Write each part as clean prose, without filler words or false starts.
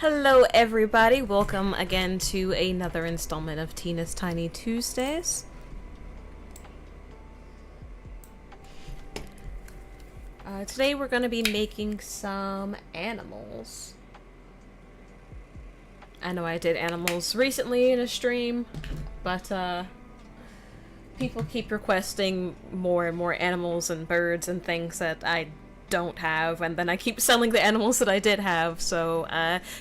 Hello, everybody. Welcome again to another installment of Tina's Tiny Tuesdays. Today we're going to be making some animals. I know I did animals recently in a stream, but people keep requesting more and more animals and birds and things that I don't have, and then I keep selling the animals that I did have. So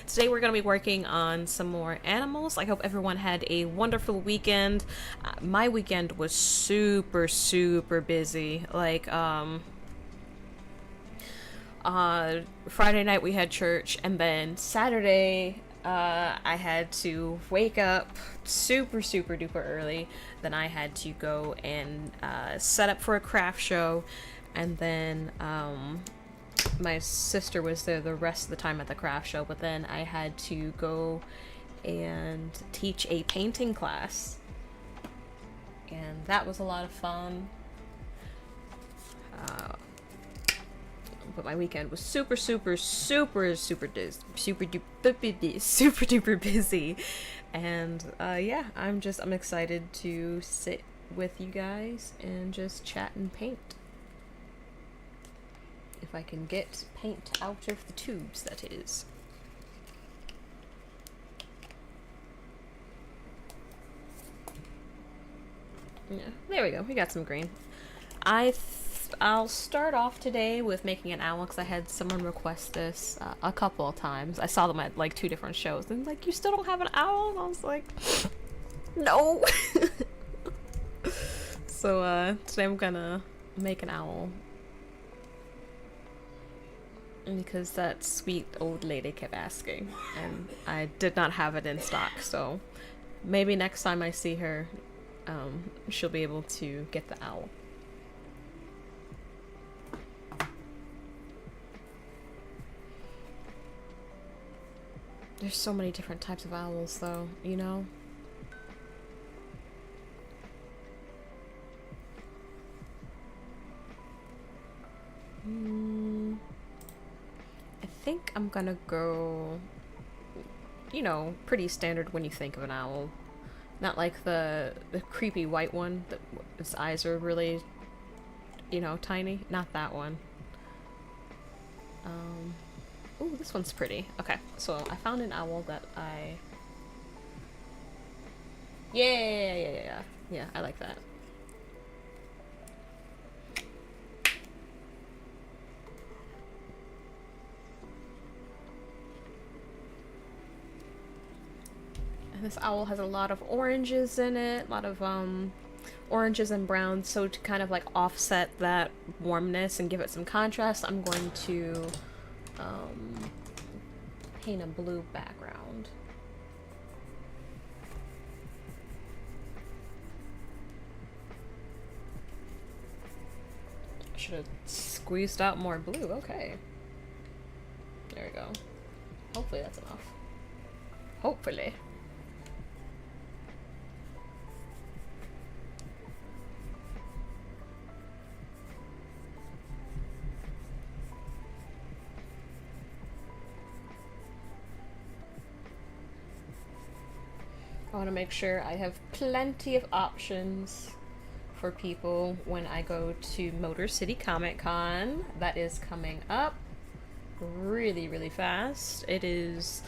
today we're going to be working on some more animals. I hope everyone had a wonderful weekend. My weekend was super busy. Friday night we had church, and then Saturday I had to wake up super duper early. Then I had to go and set up for a craft show, and then my sister was there the rest of the time at the craft show, but then I had to go and teach a painting class, and that was a lot of fun. But my weekend was super duper busy, and yeah, I'm excited to sit with you guys and just chat and paint. If I can get paint out of the tubes, that is. Yeah, there we go. We got some green. I'll start off today with making an owl because I had someone request this a couple of times. I saw them at like 2 different shows, and like, you still don't have an owl? And I was like, no. So today I'm gonna make an owl because that sweet old lady kept asking, and I did not have it in stock. So maybe next time I see her, she'll be able to get the owl. There's so many different types of owls, though, you know? I think I'm gonna go, you know, pretty standard when you think of an owl. Not like the creepy white one that its eyes are really, you know, tiny. Not that one. Ooh, this one's pretty. Okay, so I found an owl that I... Yeah, I like that. And this owl has a lot of oranges in it, a lot of oranges and browns, so to kind of like offset that warmness and give it some contrast, I'm going to paint a blue background. I should have squeezed out more blue. Okay. There we go. Hopefully that's enough. Hopefully. I want to make sure I have plenty of options for people when I go to Motor City Comic Con. That is coming up really fast. It is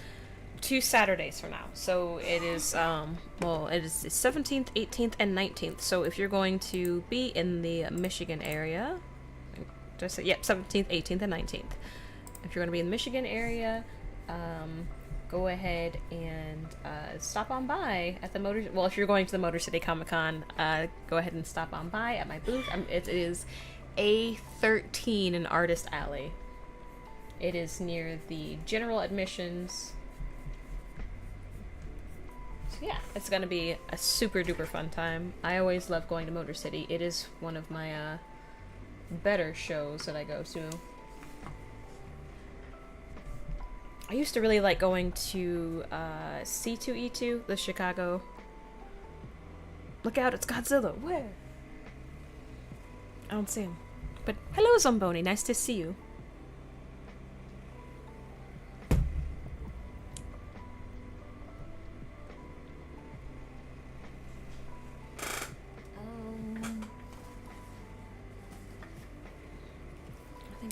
2 Saturdays from now. So it is, well, it is the 17th, 18th, and 19th. So if you're going to be in the Michigan area, did I say, yep, 17th, 18th, and 19th. If you're going to be in the Michigan area, go ahead and stop on by at the well, if you're going to the Motor City Comic Con, go ahead and stop on by at my booth. It is A13 in Artist Alley. It is near the general admissions. So yeah, it's gonna be a super duper fun time. I always love going to Motor City. It is one of my better shows that I go to. I used to really like going to C2E2, the Chicago. Look out, it's Godzilla. Where? I don't see him. But hello, Zomboni. Nice to see you.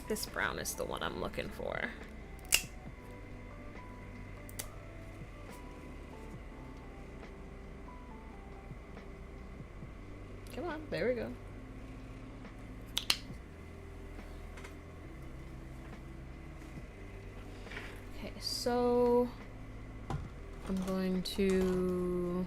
think this brown is the one I'm looking for. Come on, there we go. Okay, so I'm going to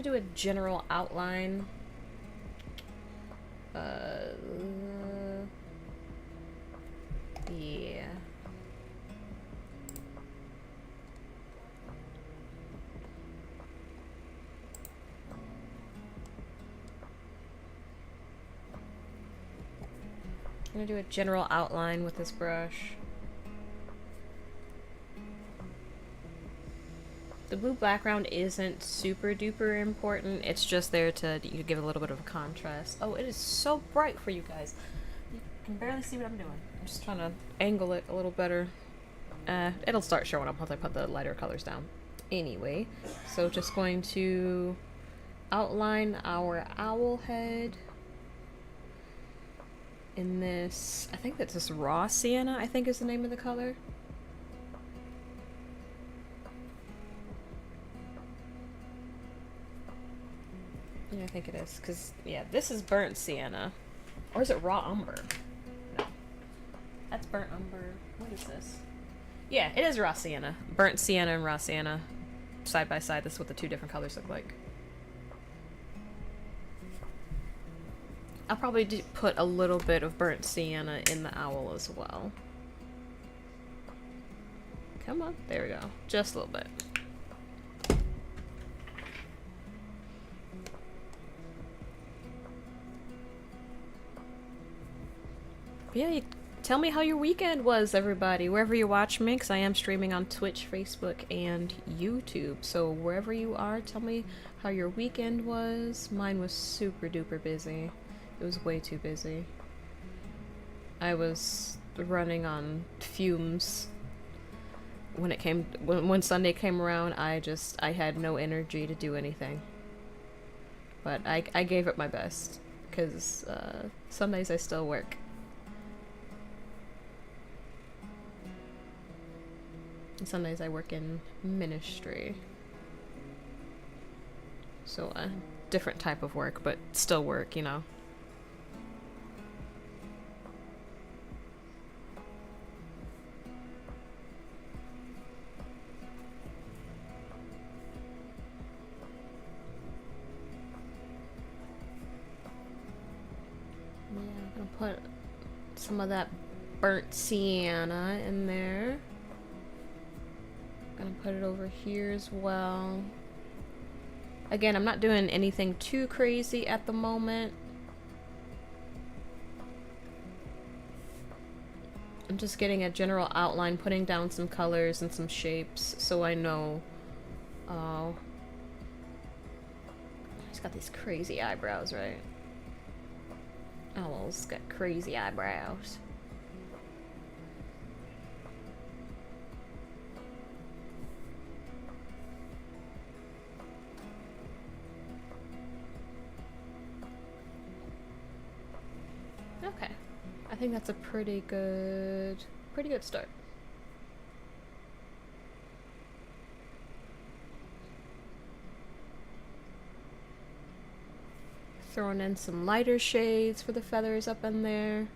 do a general outline. Yeah. I'm gonna do a general outline with this brush. The blue background isn't super duper important. It's just there to give a little bit of a contrast. Oh, it is so bright for you guys. You can barely see what I'm doing. I'm just trying to angle it a little better. It'll start showing up once I put the lighter colors down. Anyway, so just going to outline our owl head in this, I think that's this raw sienna, I think is the name of the color. Yeah, I think it is, because, yeah, this is burnt sienna. Or is it raw umber? No. That's burnt umber. What is this? Yeah, it is raw sienna. Burnt sienna and raw sienna. Side by side, this is what the two different colors look like. I'll probably put a little bit of burnt sienna in the owl as well. Come on, there we go. Just a little bit. Yeah, tell me how your weekend was, everybody. Wherever you watch me, because I am streaming on Twitch, Facebook, and YouTube. So wherever you are, tell me how your weekend was. Mine was super duper busy. It was way too busy. I was running on fumes. When Sunday came around, I had no energy to do anything. But I gave it my best, because Sundays I still work. And Sundays I work in ministry. So a different type of work, but still work, you know. Yeah, I'm gonna put some of that burnt sienna in there. Gonna put it over here as well. Again, I'm not doing anything too crazy at the moment. I'm just getting a general outline, putting down some colors and some shapes so I know. Oh. He's got these crazy eyebrows, right? Owl's got crazy eyebrows. Okay, I think that's a pretty good start. Throwing in some lighter shades for the feathers up in there.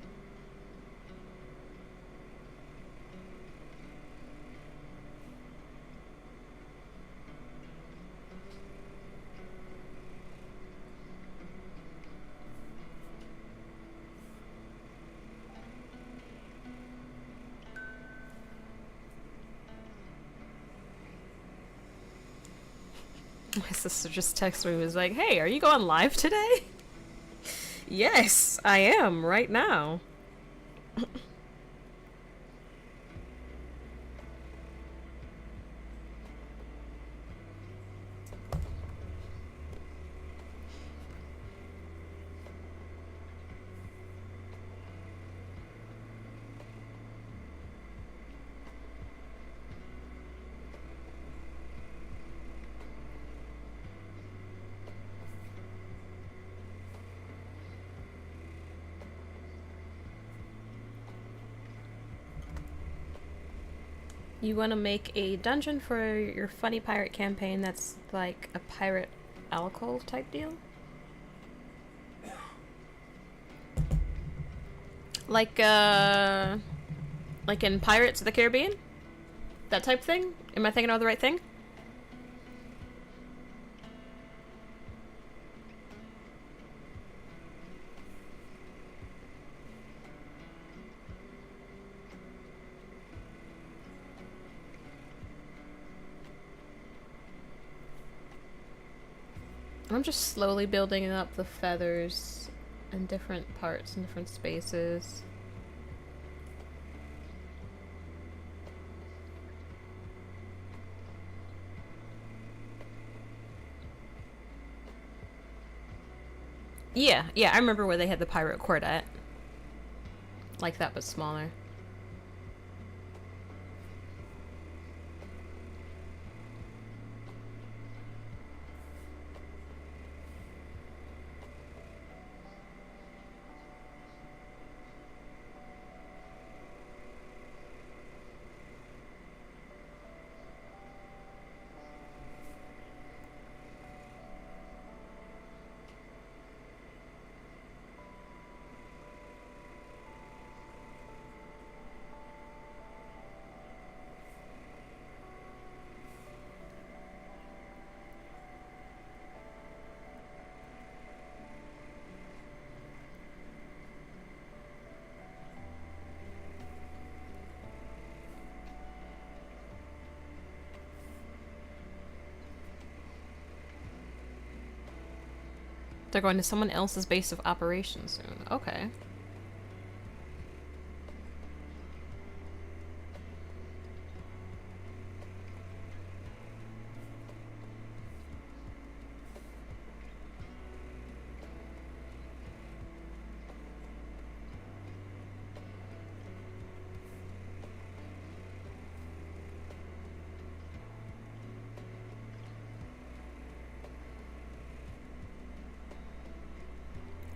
My sister just texted me and was like, "Hey, are you going live today?" Yes, I am, right now. You want to make a dungeon for your funny pirate campaign that's like a pirate alcove type deal? Like, like in Pirates of the Caribbean? That type thing? Am I thinking of the right thing? I'm just slowly building up the feathers in different parts and different spaces. Yeah, I remember where they had the pirate court at. Like that, but smaller. They're going to someone else's base of operations soon. Okay.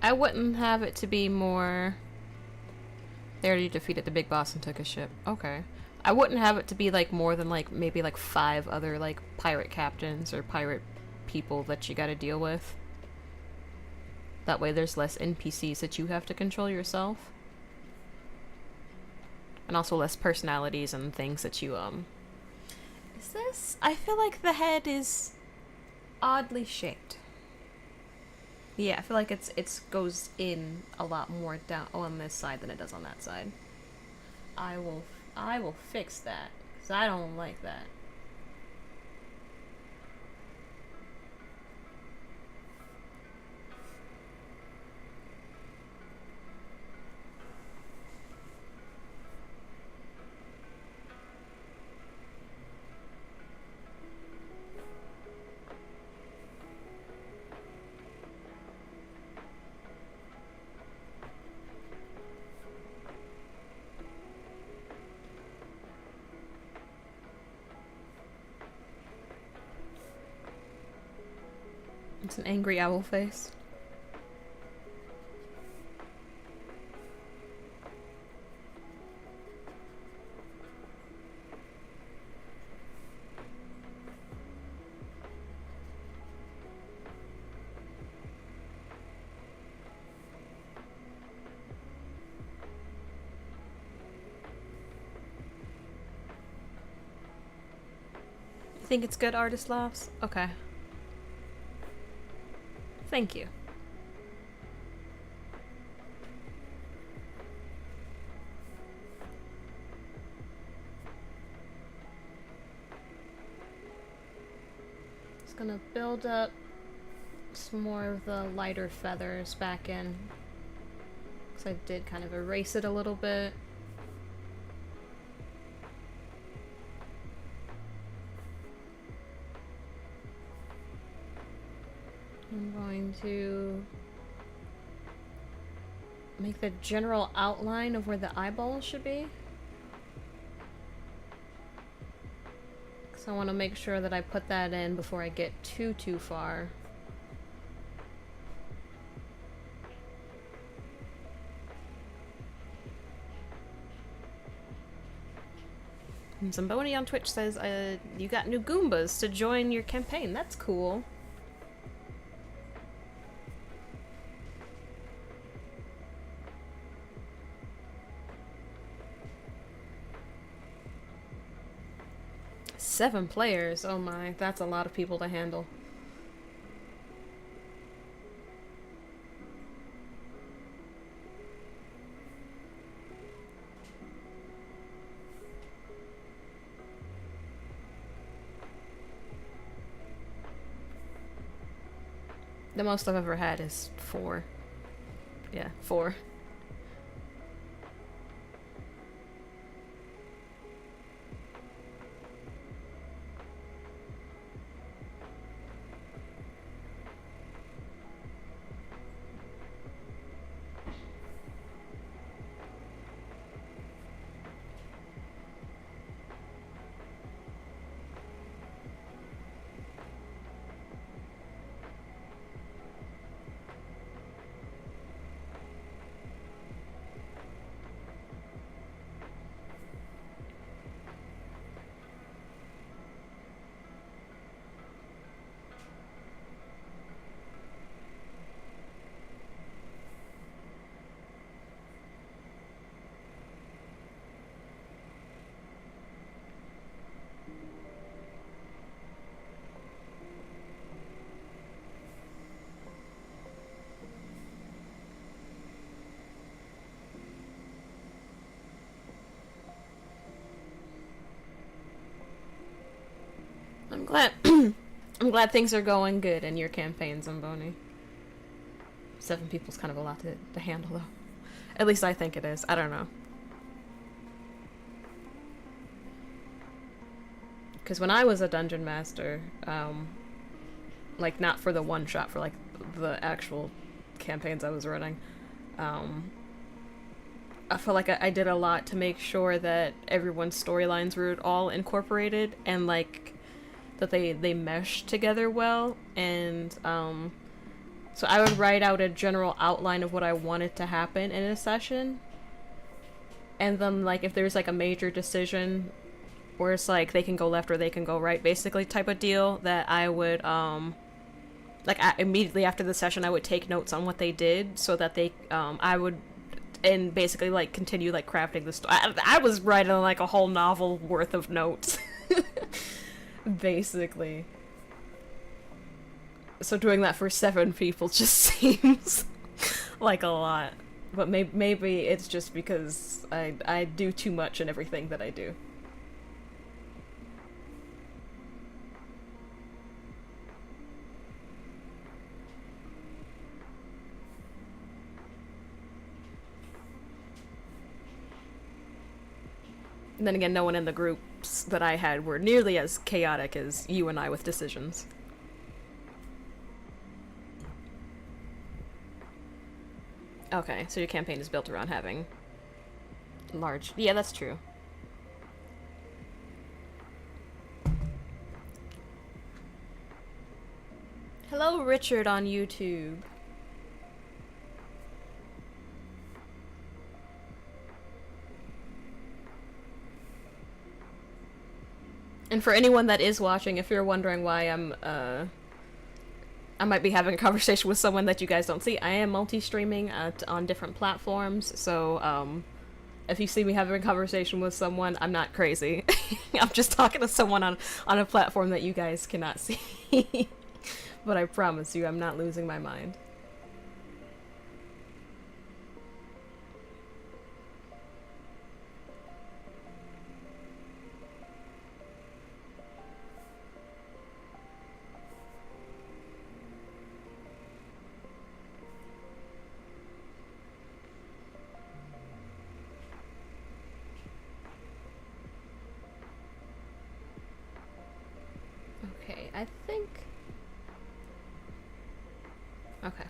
I wouldn't have it to be more... They already defeated the big boss and took his ship. Okay. I wouldn't have it to be like more than like maybe like 5 other like pirate captains or pirate people that you gotta deal with. That way there's less NPCs that you have to control yourself. And also less personalities and things that you, Is this? I feel like the head is oddly shaped. Yeah, I feel like it's goes in a lot more down on this side than it does on that side. I will fix that, because I don't like that. It's an angry owl face. You think it's good, Artislavs? Okay. Thank you. Just gonna build up some more of the lighter feathers back in, because I did kind of erase it a little bit. I'm going to make the general outline of where the eyeballs should be. Because I want to make sure that I put that in before I get too far. Zamboni on Twitch says, you got new Goombas to join your campaign. That's cool. Seven players, oh my, that's a lot of people to handle. The most I've ever had is 4. Yeah, 4. I'm glad I'm glad things are going good in your campaign, Zamboni. 7 people's kind of a lot to handle, though. At least I think it is. I don't know. Because when I was a dungeon master, like, not for the one-shot, for, like, the actual campaigns I was running, I feel like I did a lot to make sure that everyone's storylines were all incorporated and, like, that they meshed together well. And so I would write out a general outline of what I wanted to happen in a session, and then, like, if there's, like, a major decision where it's like they can go left or they can go right, basically, type of deal, that I would like, immediately after the session I would take notes on what they did, so that they I would, and basically, like, continue, like, crafting the story. I was writing, like, a whole novel worth of notes. Basically. So doing that for 7 people just seems like a lot. But maybe it's just because I do too much in everything that I do. And then again, no one in the groups that I had were nearly as chaotic as you and I with decisions. Okay, so your campaign is built around having large... Yeah, that's true. Hello, Richard on YouTube. And for anyone that is watching, if you're wondering why I might be having a conversation with someone that you guys don't see, I am multi-streaming on different platforms, so, if you see me having a conversation with someone, I'm not crazy. I'm just talking to someone on a platform that you guys cannot see. But I promise you, I'm not losing my mind. Okay, I think... Okay.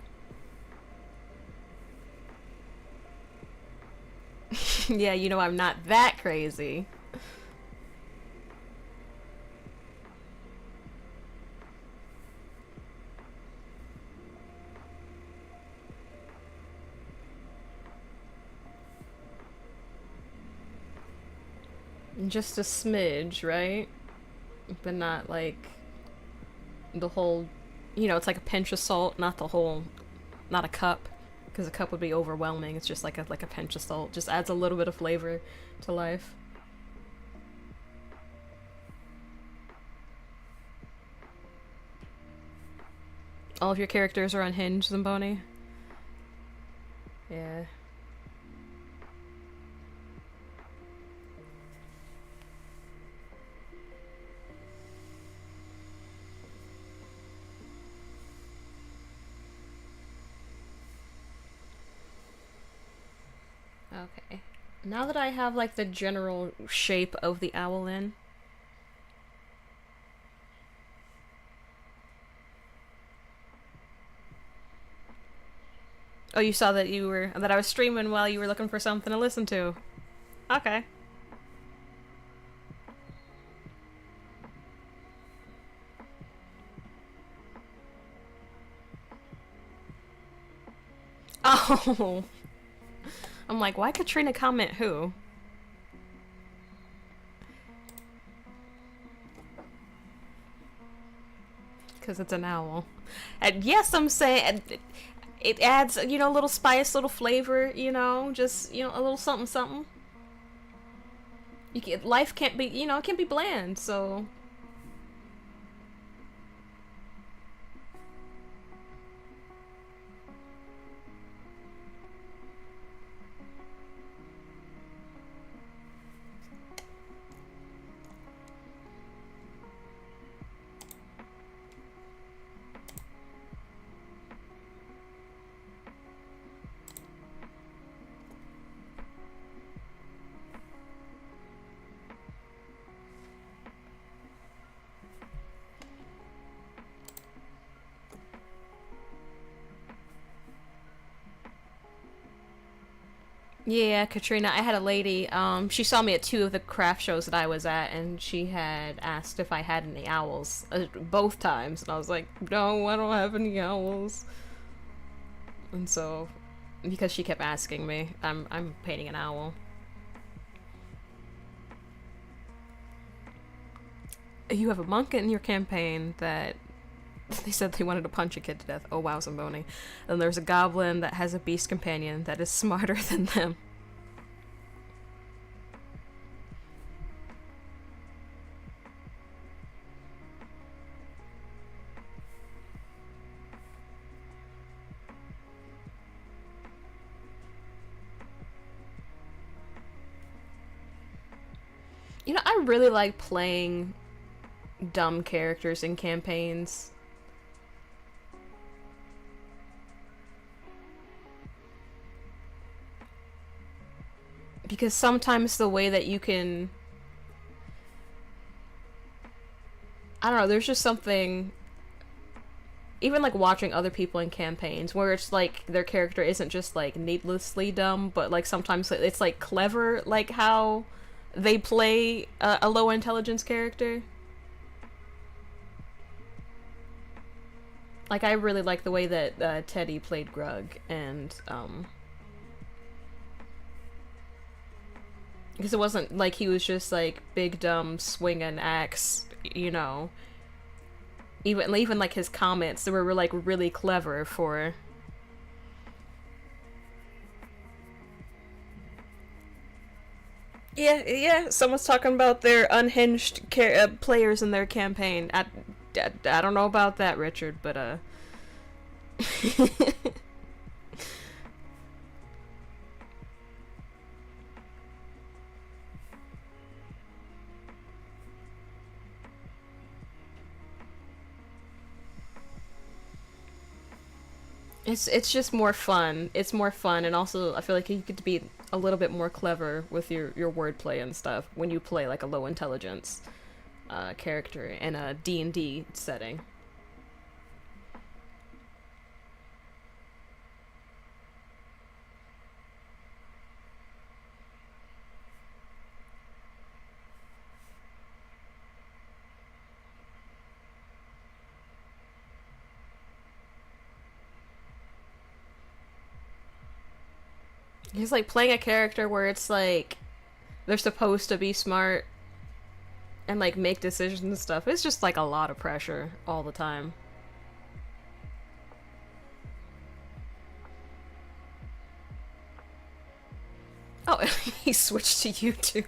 Yeah, you know I'm not that crazy. Just a smidge, right? But not like the whole. It's like a pinch of salt, not the whole, not a cup, because a cup would be overwhelming. It's just like a pinch of salt. Just adds a little bit of flavor to life. All of your characters are unhinged, Zamboni. Yeah. Okay. Now that I have like the general shape of the owl in. Oh, you saw that I was streaming while you were looking for something to listen to. Okay. Oh. I'm like, why Katrina comment who? Because it's an owl. And yes, I'm saying it adds, a little spice, little flavor, just, a little something, something. Life can't be, it can't be bland, so. Yeah, Katrina, I had a lady, she saw me at two of the craft shows that I was at, and she had asked if I had any owls, both times, and I was like, no, I don't have any owls. And so, because she kept asking me, I'm painting an owl. You have a monk in your campaign that they said they wanted to punch a kid to death. Oh wow, Zamboni. And there's a goblin that has a beast companion that is smarter than them. I really like playing dumb characters in campaigns. Because sometimes the way that you can, I don't know, there's just something, even like watching other people in campaigns where it's like their character isn't just like needlessly dumb, but like sometimes it's like clever, like how they play a low intelligence character. Like I really like the way that Teddy played Grug, and because it wasn't like he was just like big dumb swinging axe, Even like his comments, they were like really clever for. Yeah. Someone's talking about their unhinged players in their campaign. I don't know about that, Richard, but it's just more fun. It's more fun, and also I feel like you get to be a little bit more clever with your wordplay and stuff when you play like a low intelligence character in a D&D setting. He's like playing a character where it's like they're supposed to be smart, and like make decisions and stuff. It's just like a lot of pressure all the time. Oh, he switched to YouTube.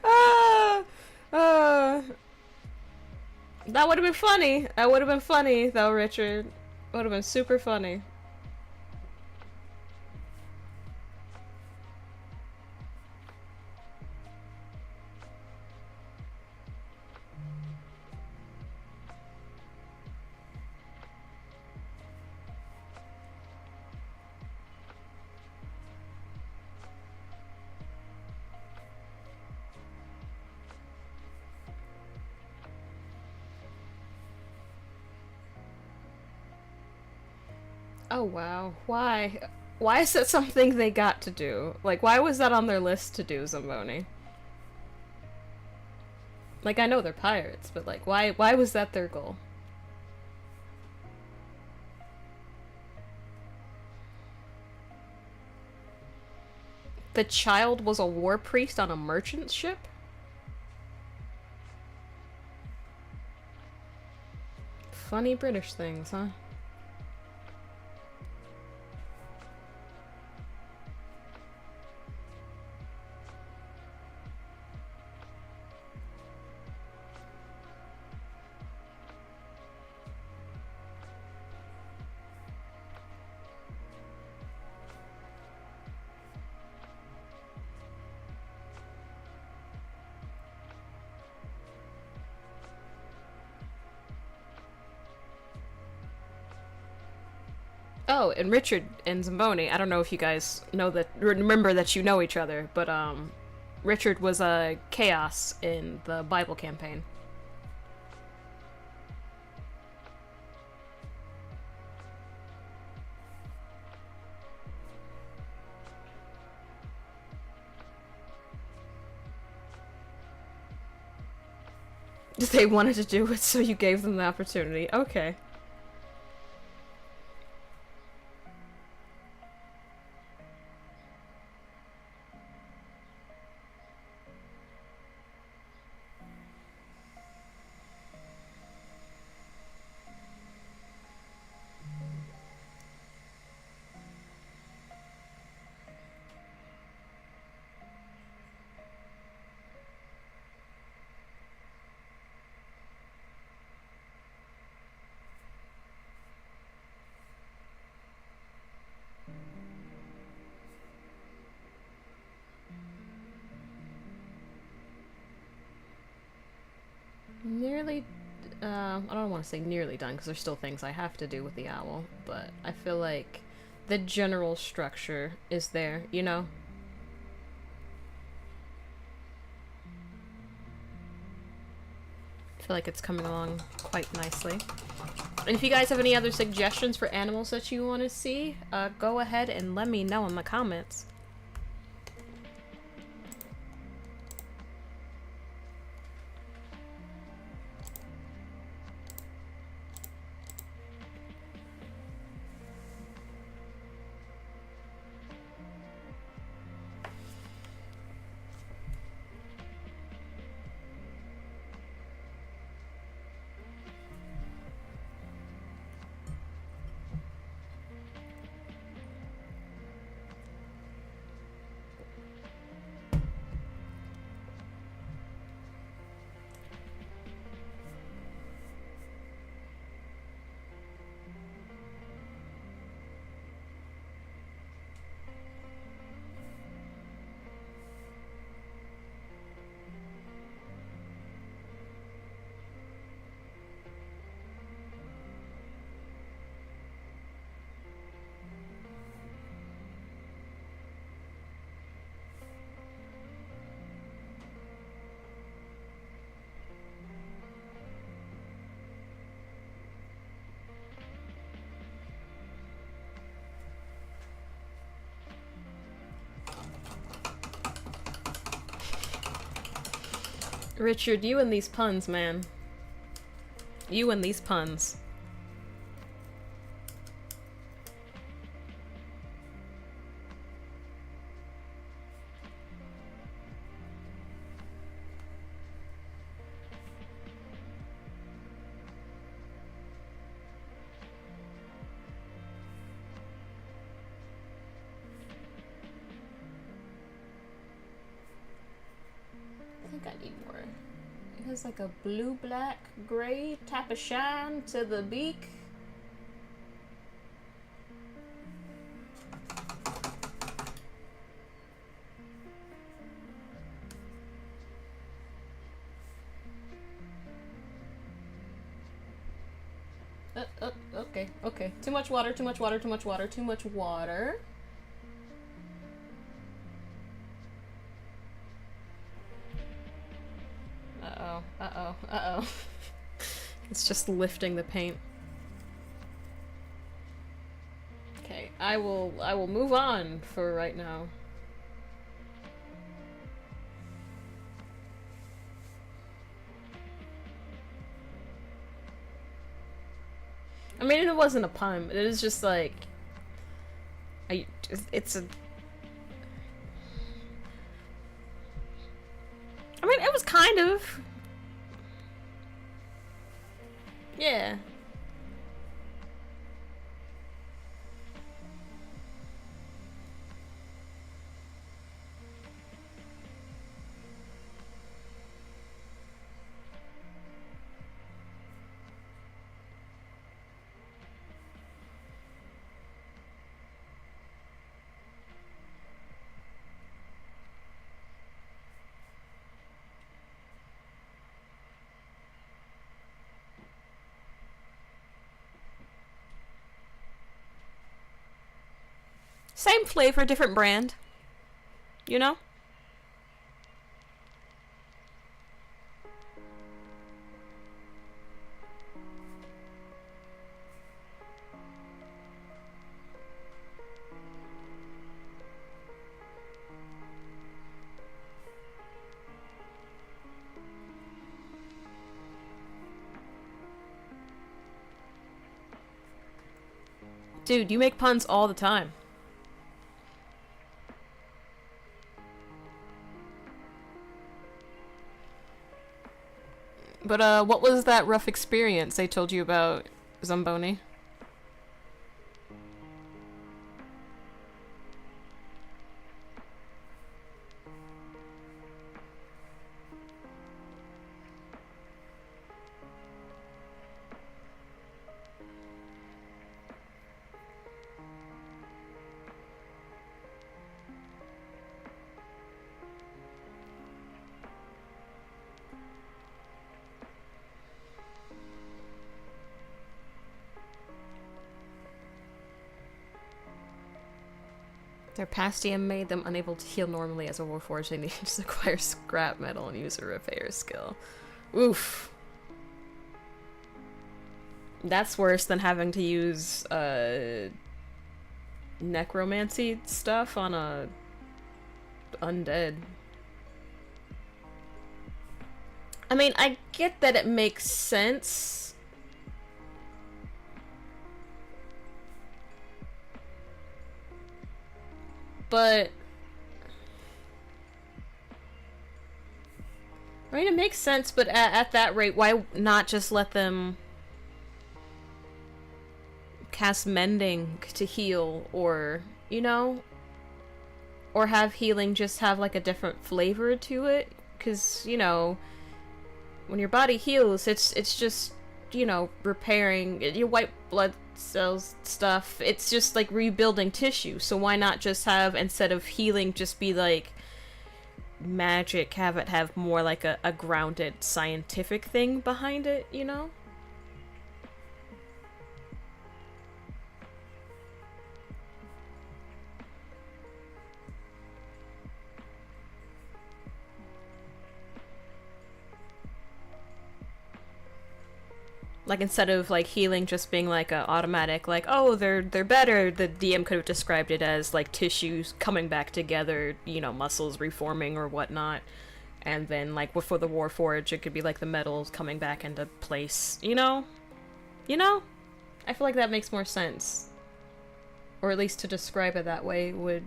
uh, uh, that would have been funny. That would have been funny, though, Richard. Would have been super funny. Oh wow. Why? Why is that something they got to do? Like, why was that on their list to do, Zamboni? Like, I know they're pirates, but like, why was that their goal? The child was a war priest on a merchant ship? Funny British things, huh? Oh, and Richard and Zamboni, I don't know if you guys know that, remember that you know each other, but Richard was a Chaos in the Bible campaign. They wanted to do it, so you gave them the opportunity. Okay. Nearly, I don't want to say nearly done because there's still things I have to do with the owl, but I feel like the general structure is there, you know? I feel like it's coming along quite nicely. And if you guys have any other suggestions for animals that you want to see, go ahead and let me know in the comments. Richard, you and these puns, man. You and these puns. I think I need more. It has like a blue, black, gray type of shine to the beak. Okay, okay. Too much water, too much water, too much water, too much water. Uh-oh, uh-oh, uh-oh. It's just lifting the paint. Okay, I will move on for right now. I mean, it wasn't a pun. It is just like, it's a. I mean, it was kind of. Yeah. Same flavor, different brand. You know? Dude, you make puns all the time. But, what was that rough experience they told you about, Zamboni? Their past DM made them unable to heal normally as a warforged. They needed to acquire scrap metal and use a repair skill. Oof. That's worse than having to use, necromancy stuff on a undead. I mean, I get that it makes sense. But I mean, it makes sense, but at that rate, why not just let them cast mending to heal, or, you know? Or have healing just have, like, a different flavor to it? Because, you know, when your body heals, it's just, you know, repairing your white blood cells stuff. It's just, like, rebuilding tissue. So why not just have, instead of healing, just be, like, magic, have it have more like a grounded scientific thing behind it, you know? Like, instead of, like, healing just being, like, a automatic, like, oh, they're better, the DM could have described it as, like, tissues coming back together, you know, muscles reforming or whatnot. And then, like, for the Warforged, it could be, like, the metals coming back into place, you know? You know? I feel like that makes more sense. Or at least to describe it that way would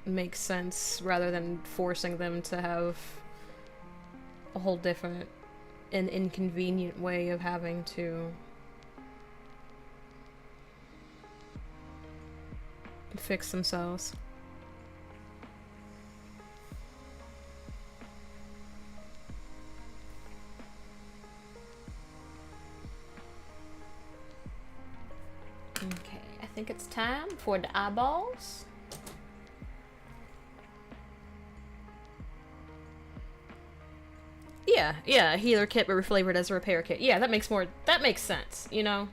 make sense, rather than forcing them to have a whole different and inconvenient way of having to fix themselves. Okay, I think it's time for the eyeballs. Yeah, a healer kit but reflavored as a repair kit. Yeah, that makes sense, you know?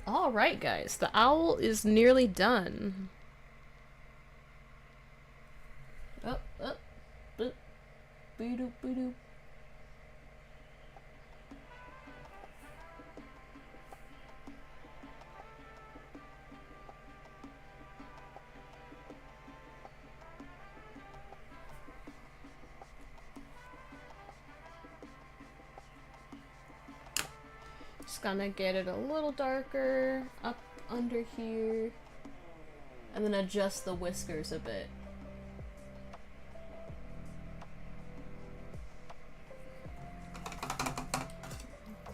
Alright, guys, the owl is nearly done. Up, boop, boop, boop. Just gonna get it a little darker up under here, and then adjust the whiskers a bit.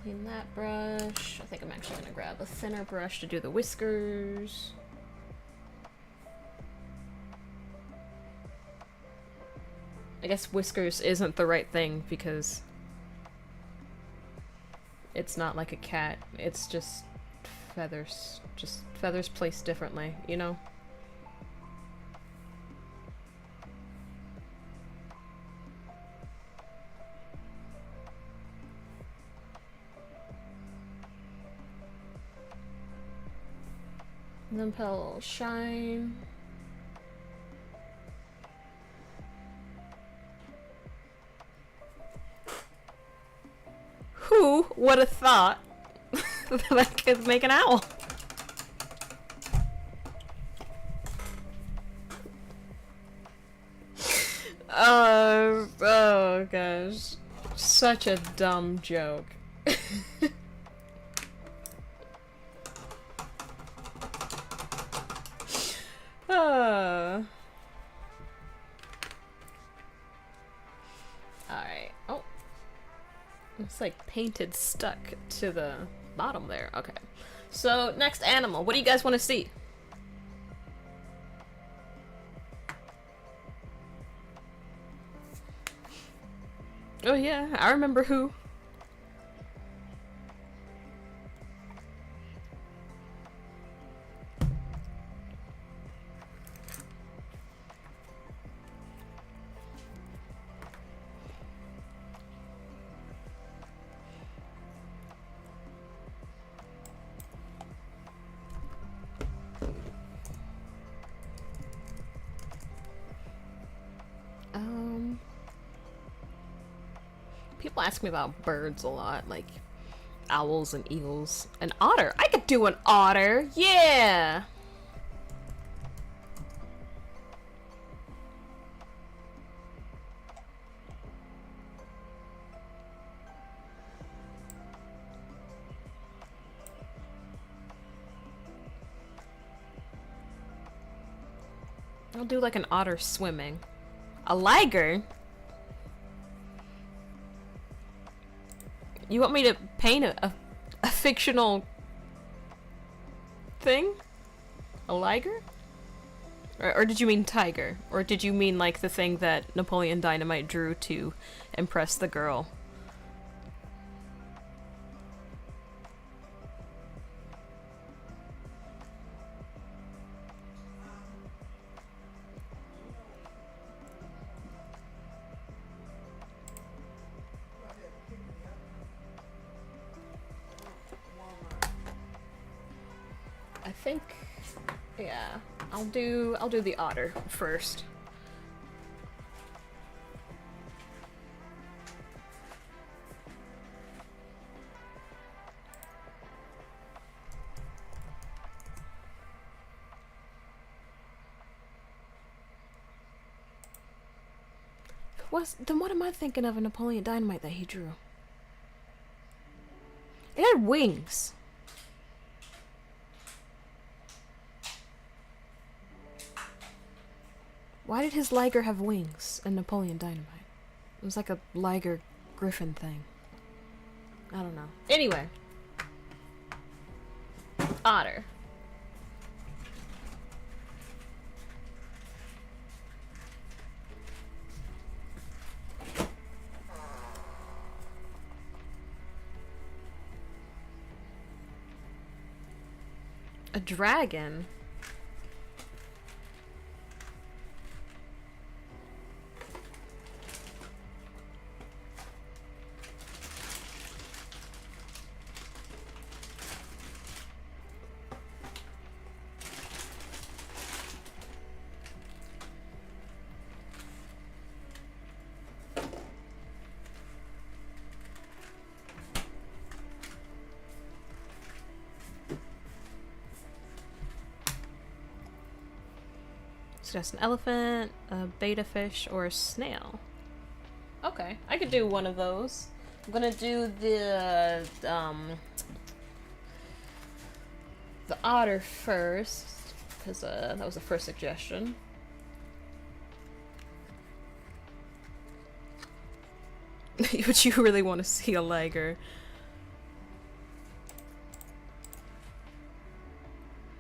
Clean that brush. I think I'm actually gonna grab a thinner brush to do the whiskers. I guess whiskers isn't the right thing because it's not like a cat, it's just feathers. Just feathers placed differently, you know? And then put a little shine. Who would have thought that I could make an owl? Oh gosh. Such a dumb joke. Alright. Oh. It's like painted stuck to the bottom there. Okay. So, next animal. What do you guys want to see? Oh yeah, I remember who. People ask me about birds a lot, like owls and eagles. An otter. I could do an otter. Yeah. I'll do like an otter swimming. A liger? You want me to paint a fictional thing? A liger? Or did you mean tiger? Or did you mean like the thing that Napoleon Dynamite drew to impress the girl? I think, yeah, I'll do the otter first. Then what am I thinking of a Napoleon Dynamite that he drew? It had wings. Why did his Liger have wings in Napoleon Dynamite? It was like a Liger Griffin thing. I don't know. Anyway. Otter. A dragon? Just an elephant, a betta fish, or a snail. Okay, I could do one of those. I'm gonna do the otter first, because that was the first suggestion. But you really want to see a liger.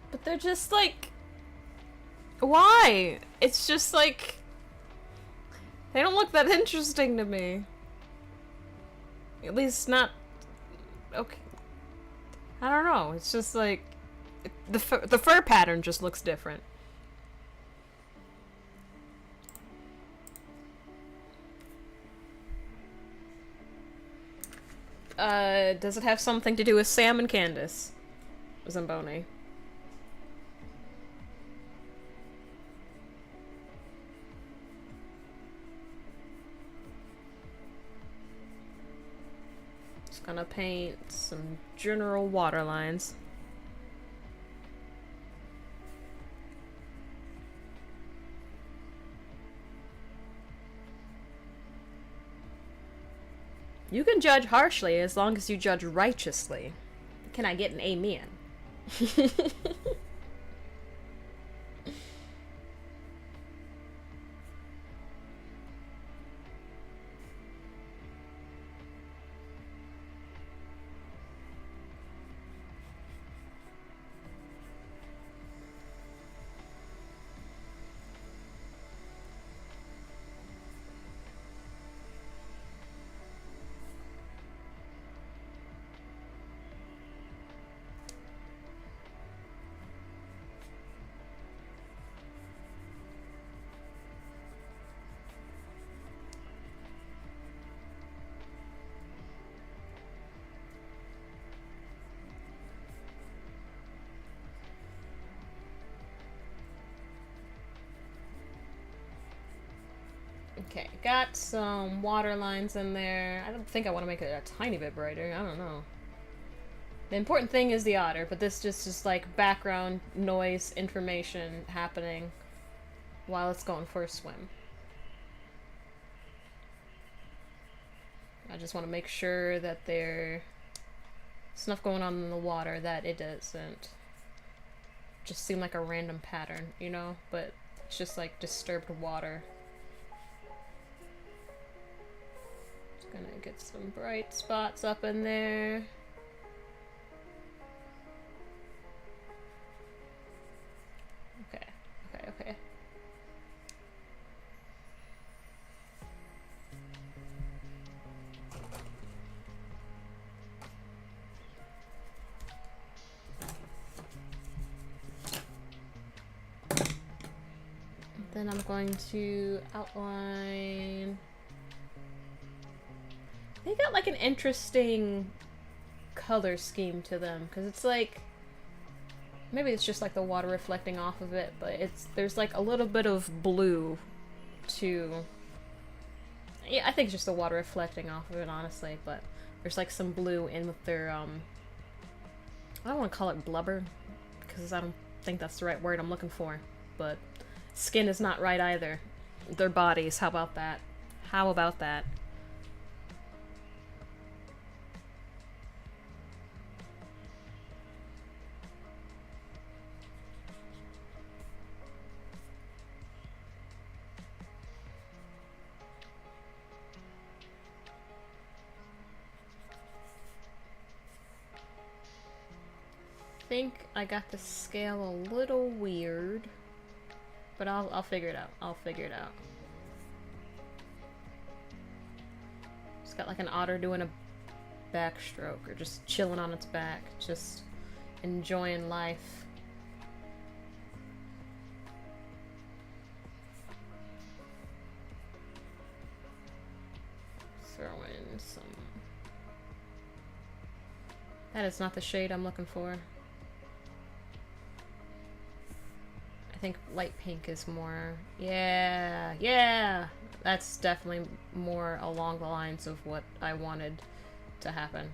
But they're just like... Why? It's just like... They don't look that interesting to me. At least not... Okay. I don't know. It's just like... The fur pattern just looks different. Does it have something to do with Sam and Candace? Zamboni. Gonna paint some general water lines. You can judge harshly as long as you judge righteously. Can I get an amen? Okay, got some water lines in there. I don't think I want to make it a tiny bit brighter. I don't know. The important thing is the otter, but this just like background noise information happening while it's going for a swim. I just want to make sure that there's enough going on in the water that it doesn't just seem like a random pattern, you know? But it's just like disturbed water. Gonna get some bright spots up in there. Okay, okay, okay. Then I'm going to outline... They got like an interesting color scheme to them, because it's like, maybe it's just like the water reflecting off of it, but there's like a little bit of blue to, yeah, I think it's just the water reflecting off of it, honestly, but there's like some blue in with their, I don't want to call it blubber, because I don't think that's the right word I'm looking for, but skin is not right either. Their bodies, how about that? How about that? I think I got the scale a little weird, but I'll figure it out. I'll figure it out. It's got like an otter doing a backstroke or just chilling on its back, just enjoying life. Throw in some. That is not the shade I'm looking for. I think light pink is more. Yeah, yeah! That's definitely more along the lines of what I wanted to happen.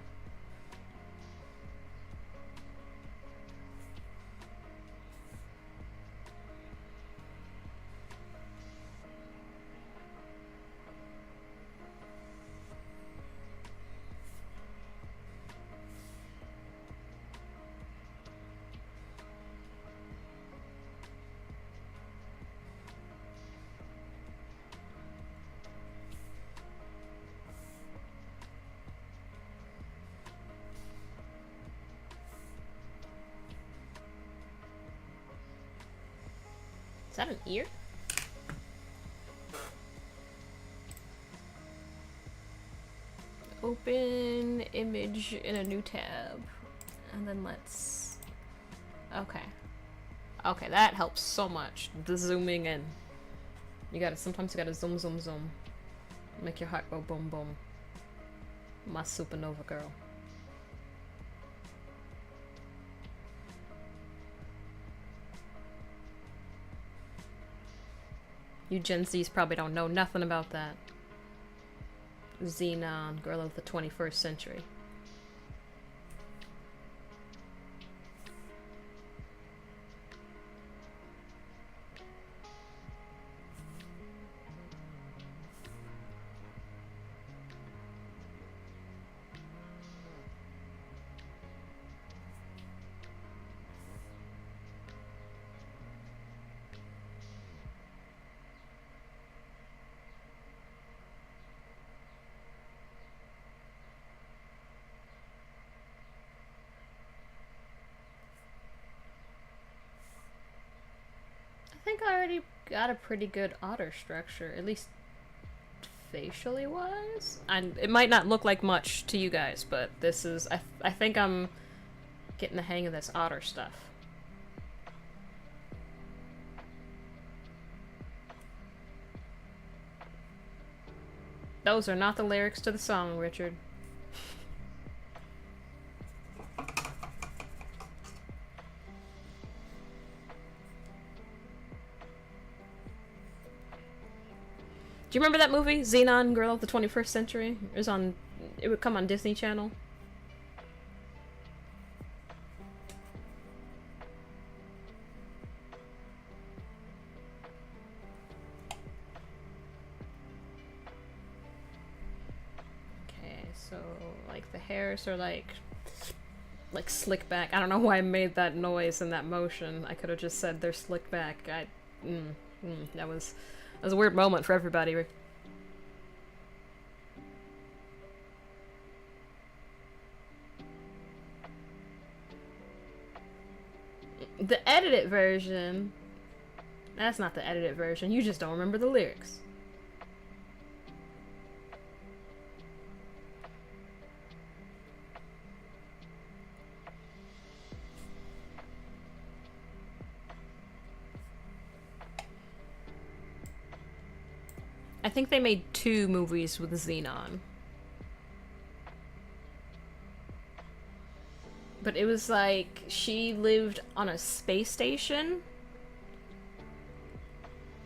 Is that an ear? Open image in a new tab. And then let's... Okay. Okay, that helps so much. The zooming in. You gotta, sometimes you gotta zoom, zoom, zoom. Make your heart go boom, boom. My supernova girl. You Gen Zs probably don't know nothing about that. Xenon, girl of the 21st century. I think I already got a pretty good otter structure, at least facially wise. And it might not look like much to you guys, but this is, I think I'm getting the hang of this otter stuff. Those are not the lyrics to the song, Richard. Do you remember that movie, Xenon, Girl of the 21st Century? It was on, it would come on Disney Channel. Okay, so like the hairs are like slick back. I don't know why I made that noise and that motion. I could have just said they're slick back. That was a weird moment for everybody. The edited version... That's not the edited version. You just don't remember the lyrics. I think they made 2 movies with Xenon. But it was like, she lived on a space station.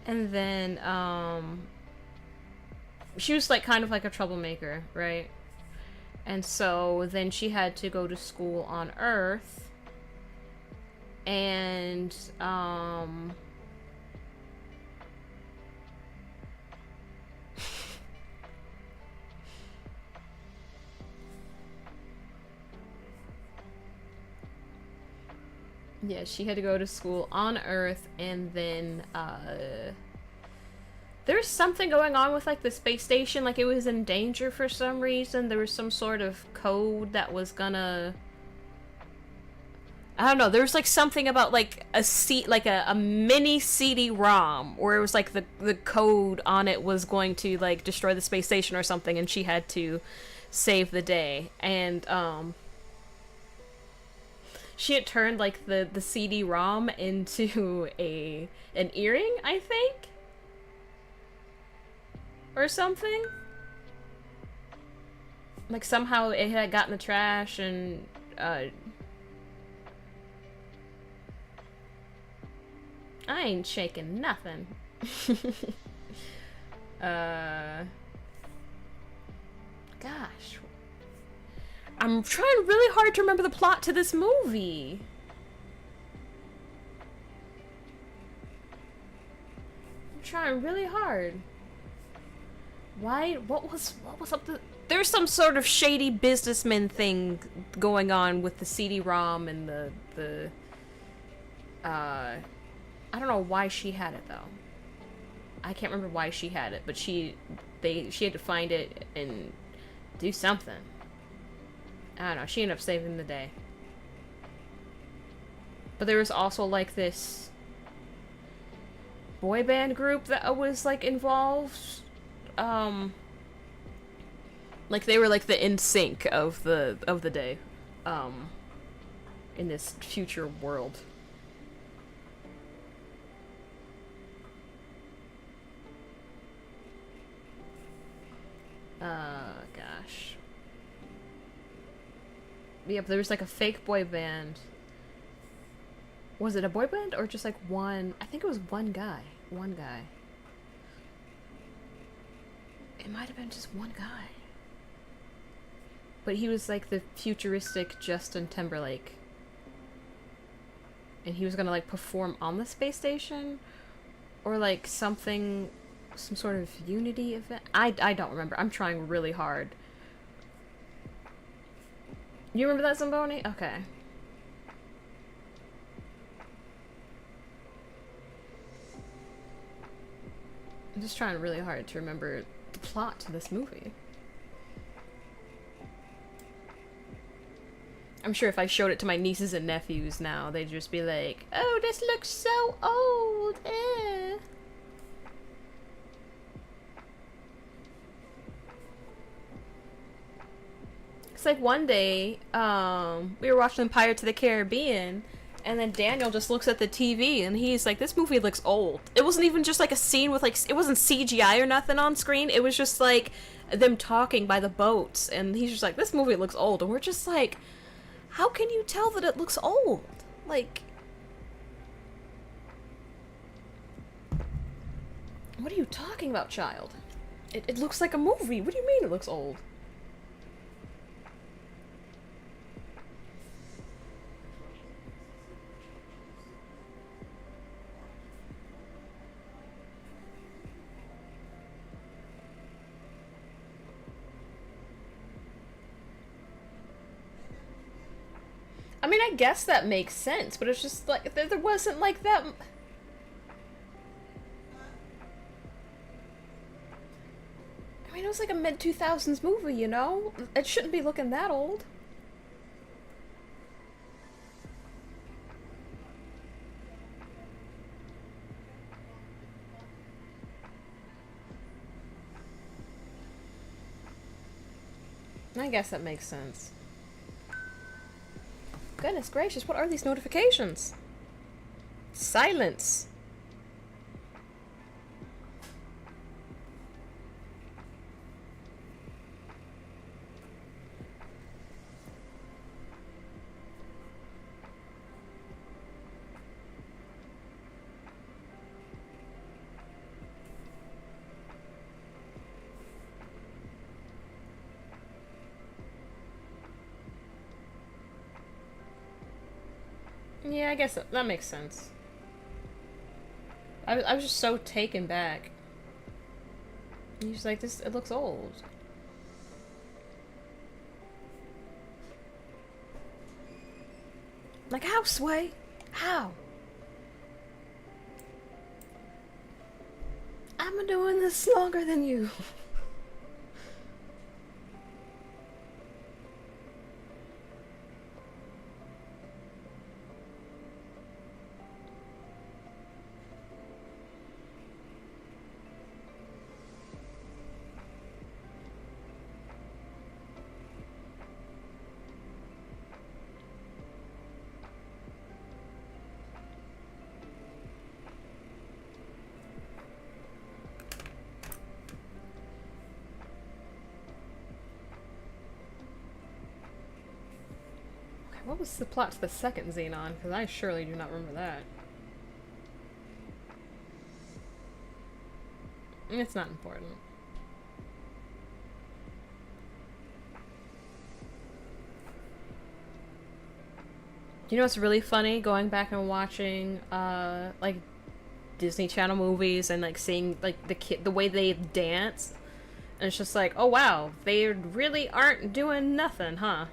And then, she was like kind of like a troublemaker, right? And so then she had to go to school on Earth. And, Yeah, she had to go to school on Earth, and then there's something going on with like the space station, like it was in danger for some reason. There was some sort of code that was gonna, I don't know, there was like something about like a mini CD-ROM where it was like the code on it was going to like destroy the space station or something, and she had to save the day. And she had turned like the CD-ROM into an earring, I think, or something. Like somehow it had gotten the trash, and I ain't shaking nothing. Gosh. I'm trying really hard to remember the plot to this movie. I'm trying really hard. Why? What was up the... There's some sort of shady businessman thing going on with the CD-ROM and the I don't know why she had it though. I can't remember why she had it, but she had to find it and do something. I don't know. She ended up saving the day. But there was also like this boy band group that was like involved. Like they were like the NSYNC of the day, in this future world. Gosh. Yep, there was like a fake boy band. Was it a boy band or just like one? I think it was one guy. One guy. It might have been just one guy. But he was like the futuristic Justin Timberlake. And he was gonna like perform on the space station? Or like something, some sort of Unity event? I don't remember. I'm trying really hard. You remember that, Zamboni? Okay. I'm just trying really hard to remember the plot to this movie. I'm sure if I showed it to my nieces and nephews now, they'd just be like, "Oh, this looks so old, eh." It's like one day, we were watching Pirates of the Caribbean, and then Daniel just looks at the TV and he's like, "This movie looks old." It wasn't even just like a scene with like, it wasn't CGI or nothing on screen. It was just like them talking by the boats, and he's just like, "This movie looks old," and we're just like, how can you tell that it looks old? Like, what are you talking about, child? It looks like a movie. What do you mean it looks old? I mean, I guess that makes sense, but it's just like, there wasn't like that... I mean, it was like a mid-2000s movie, you know? It shouldn't be looking that old. I guess that makes sense. Goodness gracious, what are these notifications? Silence. Yeah, I guess that makes sense. I was just so taken back. He's like, this, it looks old. Like, how, Sway? How? I'm doing this longer than you. What was the plot to the second Xenon? Because I surely do not remember that. It's not important. You know what's really funny? Going back and watching, like, Disney Channel movies and, like, seeing, like, the way they dance. And it's just like, oh wow, they really aren't doing nothing, huh?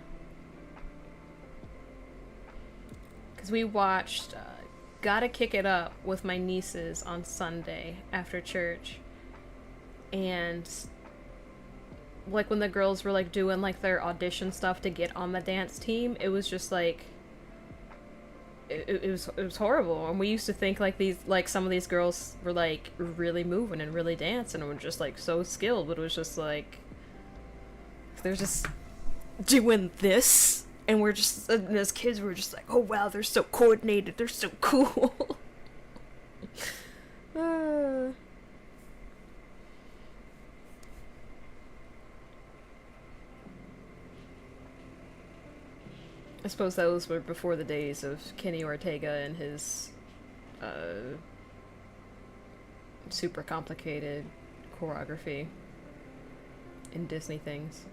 Because we watched Gotta Kick It Up with my nieces on Sunday after church. And like when the girls were like doing like their audition stuff to get on the dance team, it was just like it was horrible. And we used to think like some of these girls were like really moving and really dancing and were just like so skilled, but it was just like they're just doing this. And we're just, and as kids, we're just like, oh wow, they're so coordinated, they're so cool. I suppose those were before the days of Kenny Ortega and his super complicated choreography in Disney things.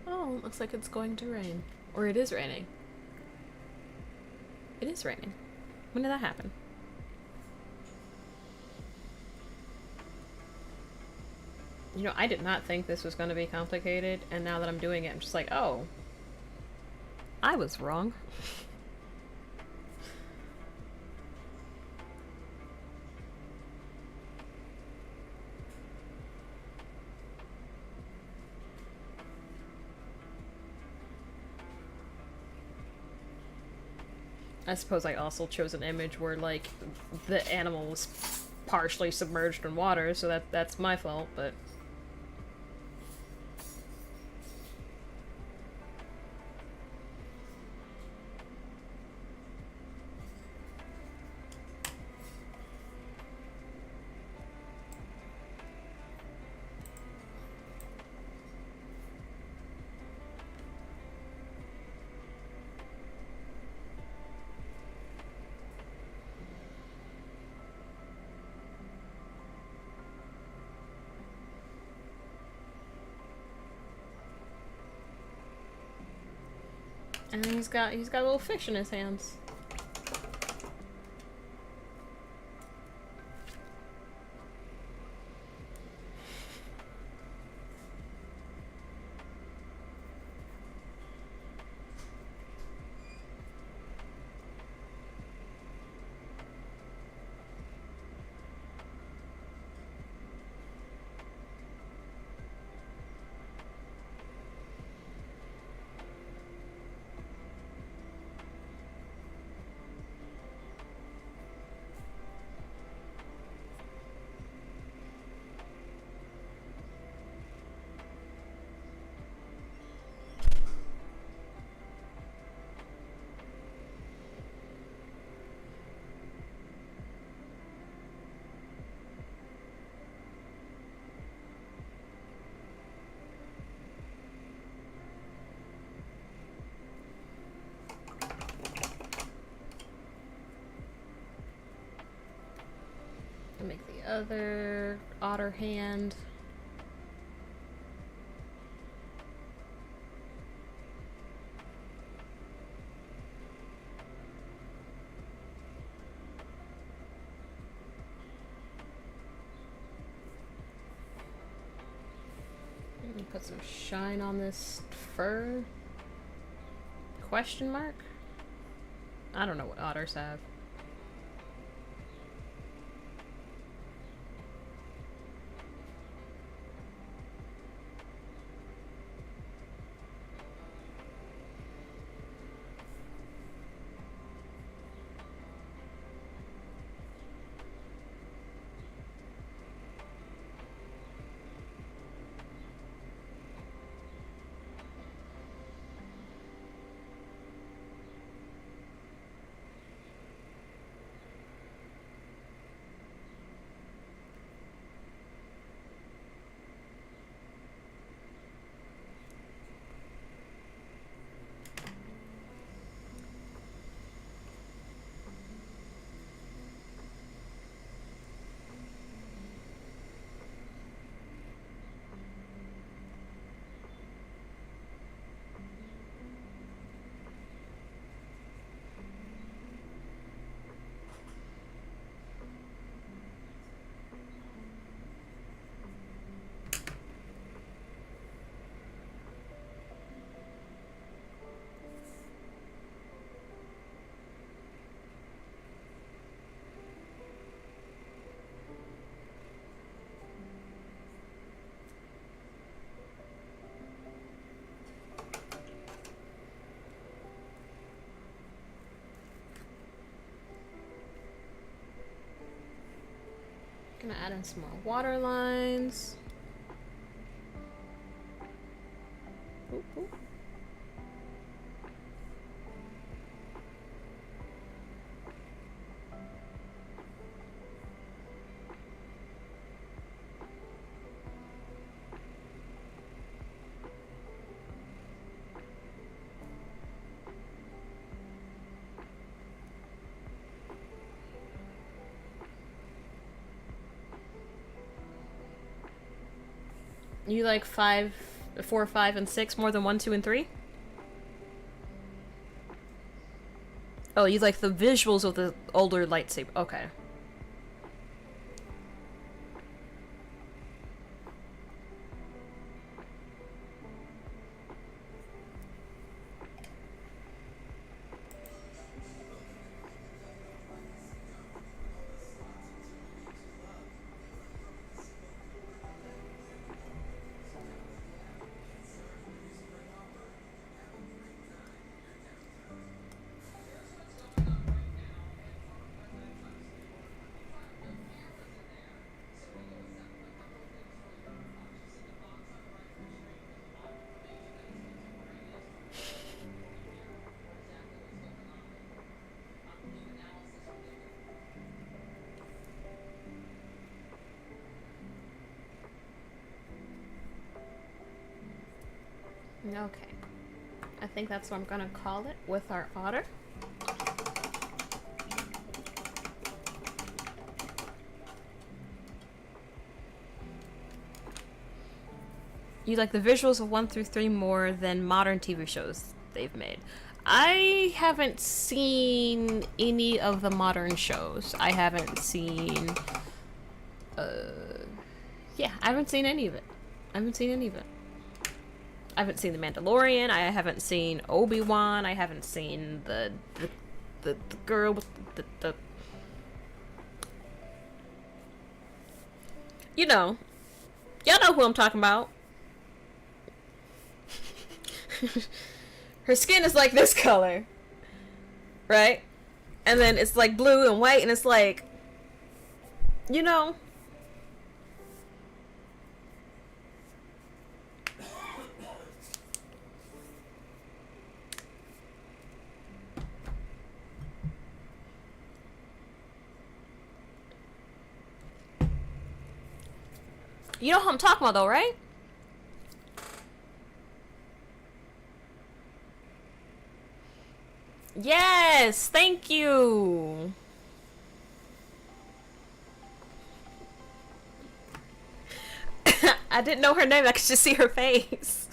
Oh, looks like it's going to rain. Or it is raining. It is raining. When did that happen? You know, I did not think this was going to be complicated, and now that I'm doing it, I'm just like, oh, I was wrong. I suppose I also chose an image where, like, the animal was partially submerged in water, so that's my fault, but... And he's got a little fish in his hands. other otter hand. Put some shine on this fur. Question mark? I don't know what otters have. Gonna add in some more water lines. Ooh, ooh. You like 4, 5, and 6 more than 1, 2, and 3? Oh, you like the visuals of the older lightsaber. Okay. Okay. I think that's what I'm gonna call it with our otter. You like the visuals of 1 through 3 more than modern TV shows they've made. I haven't seen any of the modern shows. I haven't seen... yeah, I haven't seen any of it. I haven't seen any of it. I haven't seen The Mandalorian. I haven't seen Obi-Wan. I haven't seen the girl with the... You know. Y'all know who I'm talking about. Her skin is like this color. Right? And then it's like blue and white and it's like... You know... You know who I'm talking about though, right? Yes, thank you. I didn't know her name. I could just see her face.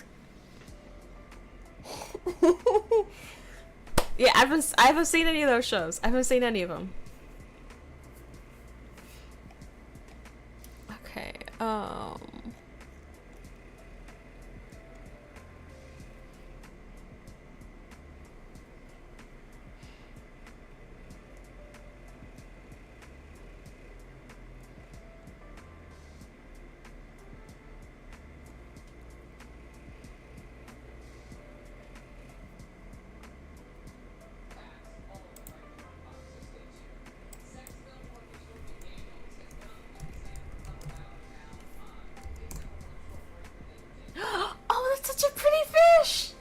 Yeah, I haven't seen any of those shows. I haven't seen any of them. Okay. Oh, that's such a pretty fish.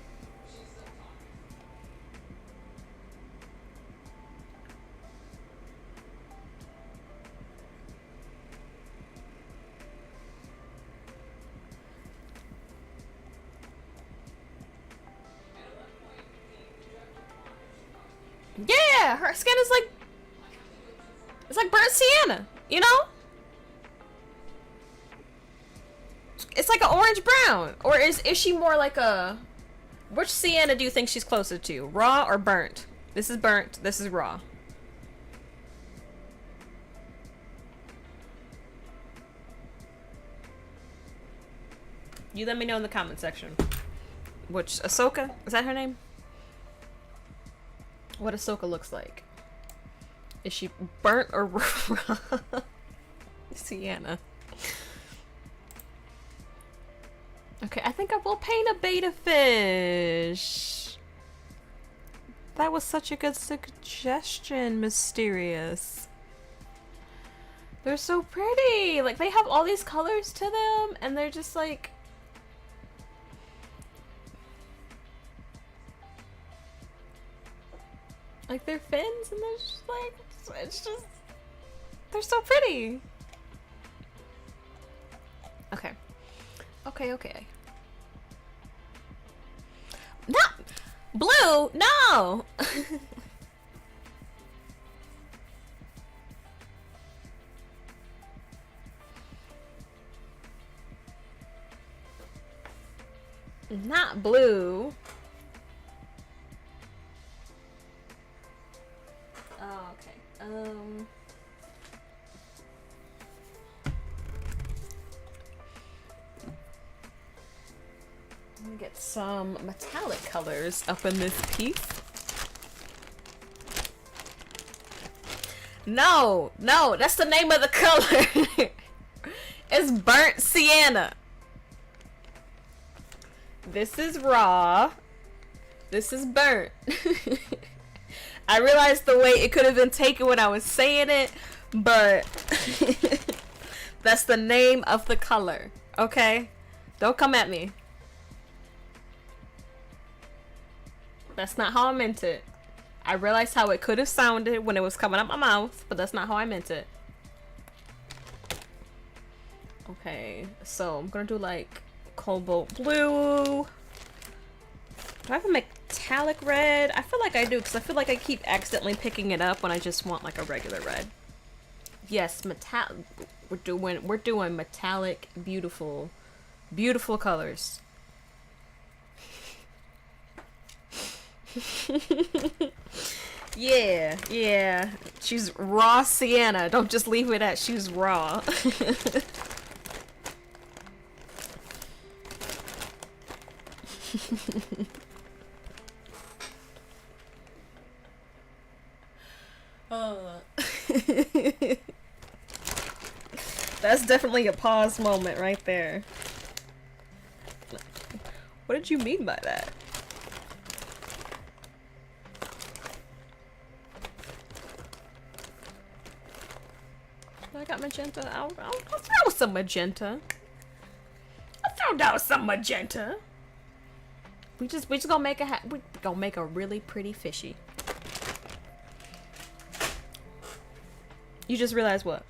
Yeah, her skin is like, it's like burnt sienna, you know? It's like an orange brown. Or is she more like a, which sienna do you think she's closer to? Raw or burnt? This is burnt, this is raw. You let me know in the comment section. Which, Ahsoka? Is that her name? What Ahsoka looks like. Is she burnt or raw? Sienna. Okay, I think I will paint a beta fish. That was such a good suggestion, Mysterious. They're so pretty. Like, they have all these colors to them, and they're just like... Like, they're fins, and they're just like... It's just... They're so pretty. Okay. Okay. Not blue. No. Not blue. Oh, okay. Let me get some metallic colors up in this piece. No, that's the name of the color. It's burnt sienna. This is raw. This is burnt. I realized the way it could have been taken when I was saying it, but that's the name of the color. Okay? Don't come at me. That's not how I meant it. I realized how it could have sounded when it was coming out my mouth, but that's not how I meant it. Okay, so I'm gonna do like cobalt blue. Do I have a metallic red? I feel like I do, because I feel like I keep accidentally picking it up when I just want like a regular red. Yes, metallic. We're doing metallic, beautiful colors. Yeah. She's raw sienna. Don't just leave it at she's raw. That's definitely a pause moment right there. What did you mean by that? I got magenta. I'll throw some magenta. I'll throw down some magenta. We just gonna make we gonna make a really pretty fishy. You just realized what?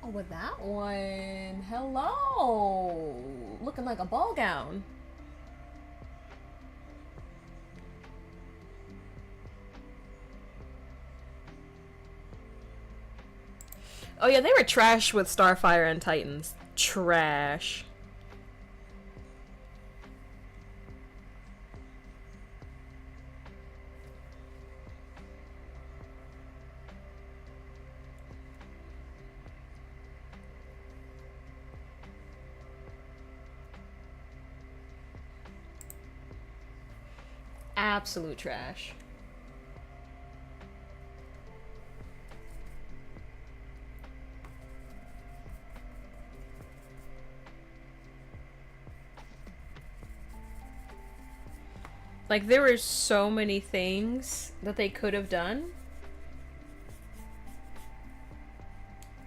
Oh, with that one. Hello. Looking like a ball gown. Oh yeah, they were trash with Starfire and Titans. Trash. Absolute trash. Like, there were so many things that they could have done.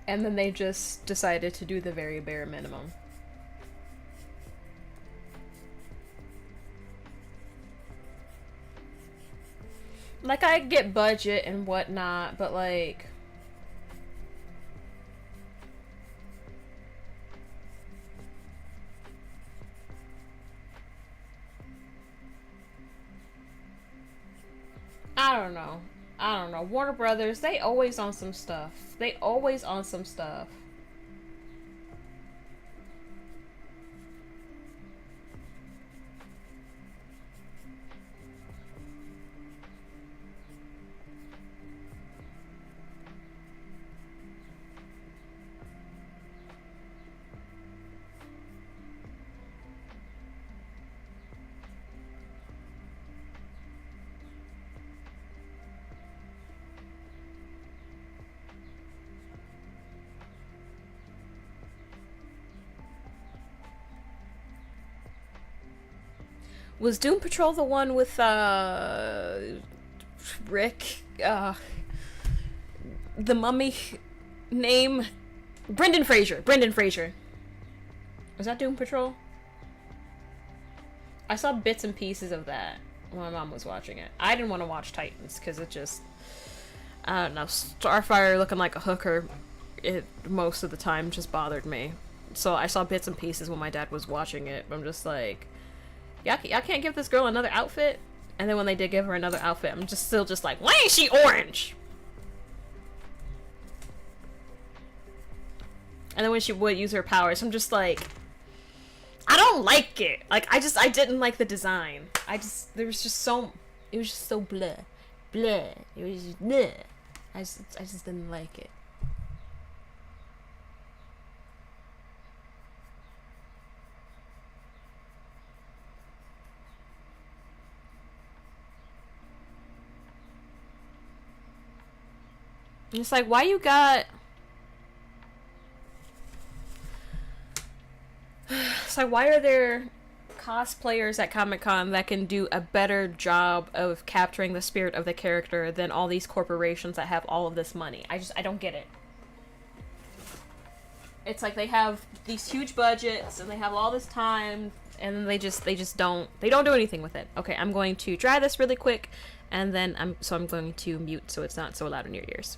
And then they just decided to do the very bare minimum. Like, I get budget and whatnot, but like... I don't know. I don't know. Warner Brothers, they always on some stuff. They always on some stuff. Was Doom Patrol the one with, Rick? The mummy name? Brendan Fraser. Brendan Fraser. Was that Doom Patrol? I saw bits and pieces of that when my mom was watching it. I didn't want to watch Titans because it just... I don't know. Starfire looking like a hooker, it most of the time just bothered me. So I saw bits and pieces when my dad was watching it. I'm just like... Y'all can't give this girl another outfit? And then when they did give her another outfit, I'm just still just like, why ain't she orange? And then when she would use her powers, I'm just like, I don't like it. Like, I didn't like the design. There was just so, it was just so bleh. Bleh. It was just bleh. I just didn't like it. And it's like, why you got... It's like, why are there cosplayers at Comic-Con that can do a better job of capturing the spirit of the character than all these corporations that have all of this money? I don't get it. It's like they have these huge budgets and they have all this time and they just don't do anything with it. Okay, I'm going to try this really quick and then I'm going to mute so it's not so loud in your ears.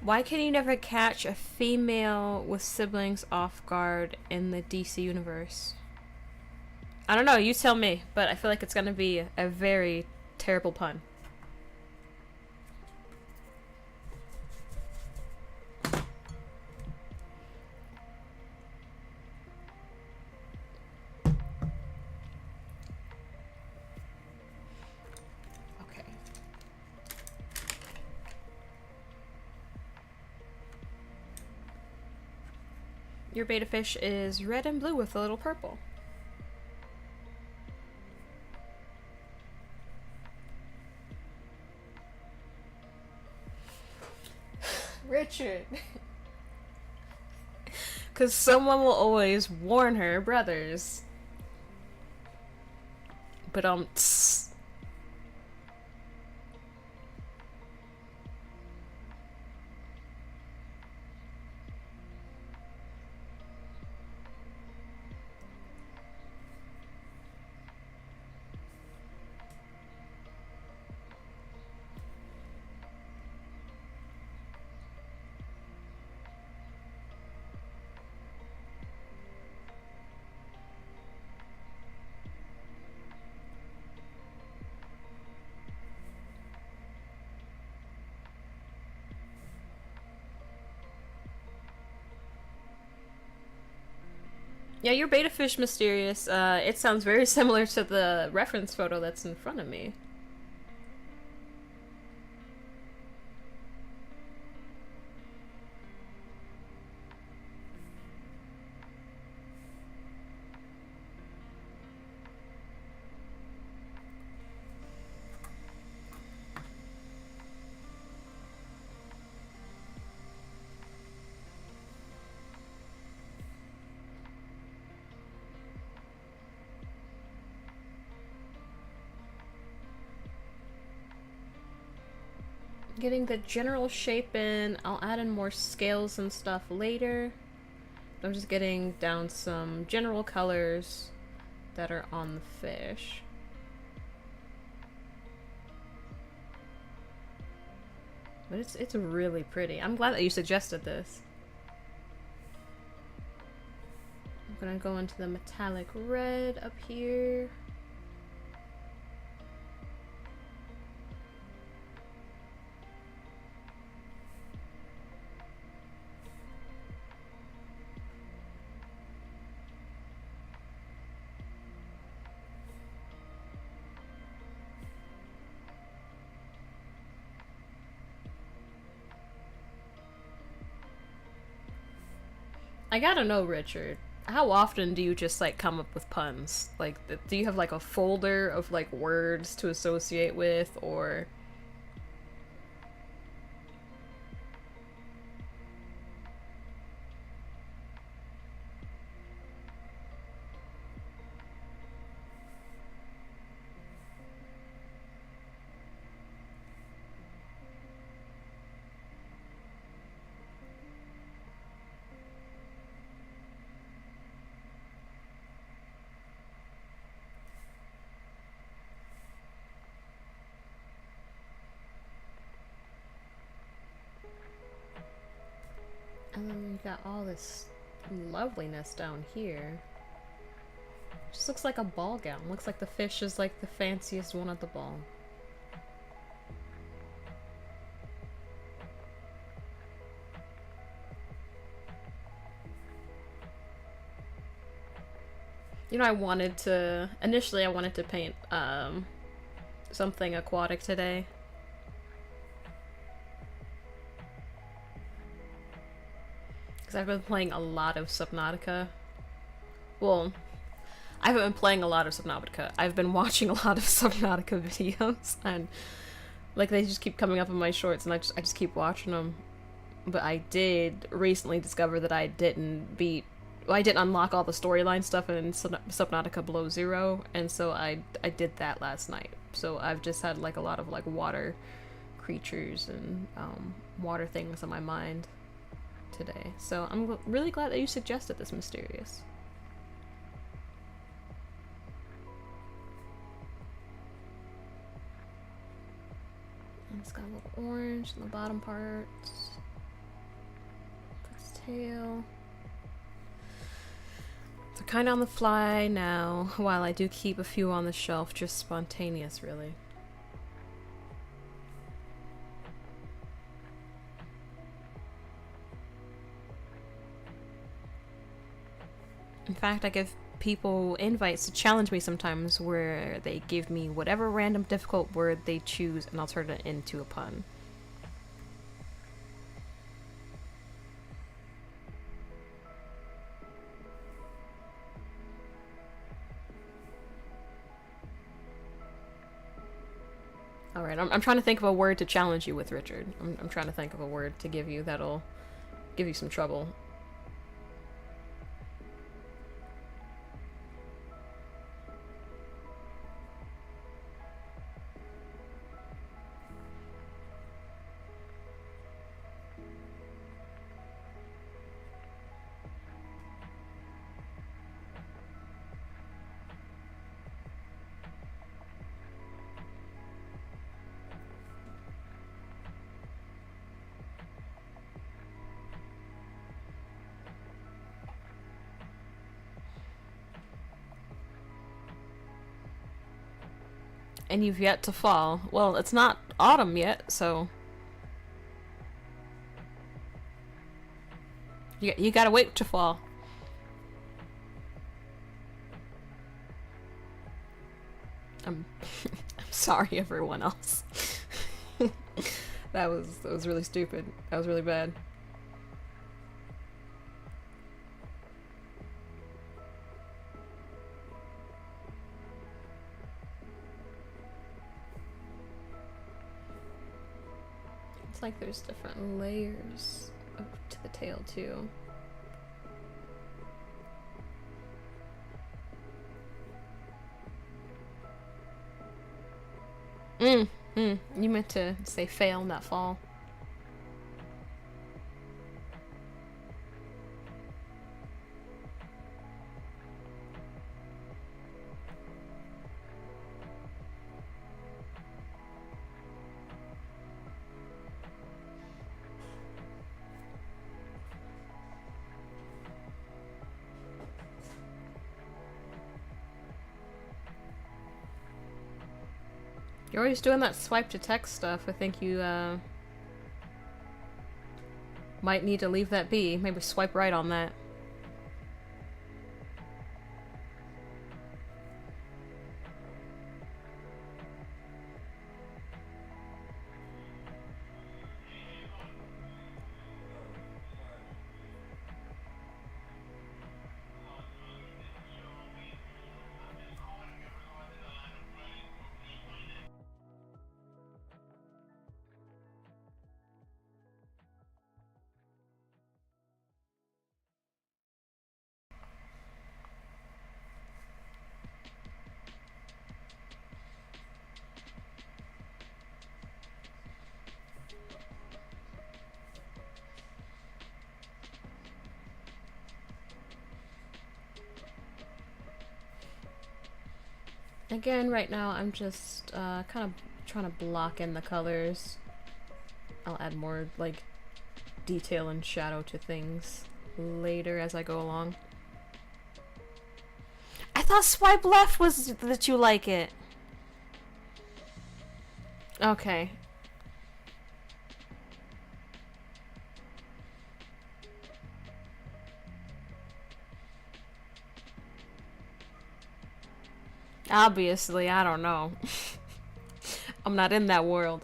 Why can you never catch a female with siblings off guard in the DC universe? I don't know, you tell me, but I feel like it's gonna be a very terrible pun. Your beta fish is red and blue with a little purple. Richard. Because someone will always warn her brothers. But Yeah, your beta fish mysterious. It sounds very similar to the reference photo that's in front of me. Getting the general shape in. I'll add in more scales and stuff later. I'm just getting down some general colors that are on the fish. But it's really pretty. I'm glad that you suggested this. I'm gonna go into the metallic red up here. I gotta know, Richard, how often do you just like come up with puns? Like, do you have like a folder of like words to associate with, or? And then you got all this loveliness down here. Just looks like a ball gown. Looks like the fish is like the fanciest one at the ball. You know, initially I wanted to paint, something aquatic today. Because I've been playing a lot of Subnautica. Well, I haven't been playing a lot of Subnautica. I've been watching a lot of Subnautica videos, and like they just keep coming up in my shorts, and I just keep watching them. But I did recently discover that I didn't unlock all the storyline stuff in Subnautica Below Zero, and so I did that last night. So I've just had like a lot of like water creatures and water things on my mind today. So I'm really glad that you suggested this, Mysterious. And it's got a little orange in the bottom parts. Its tail. They're kind of on the fly now, while I do keep a few on the shelf, just spontaneous, really. In fact, I give people invites to challenge me sometimes where they give me whatever random difficult word they choose and I'll turn it into a pun. Alright, I'm trying to think of a word to challenge you with, Richard. I'm trying to think of a word to give you that'll give you some trouble. And you've yet to fall. Well, it's not autumn yet, so... You gotta wait to fall. I'm I'm sorry, everyone else. That was really stupid. That was really bad. It's like there's different layers to the tail too. You meant to say fail, not fall. You're always doing that swipe to text stuff. I think you might need to leave that be. Maybe swipe right on that. Again, right now I'm just kind of trying to block in the colors. I'll add more like detail and shadow to things later as I go along. I thought swipe left was that you like it. Okay. Obviously, I don't know. I'm not in that world.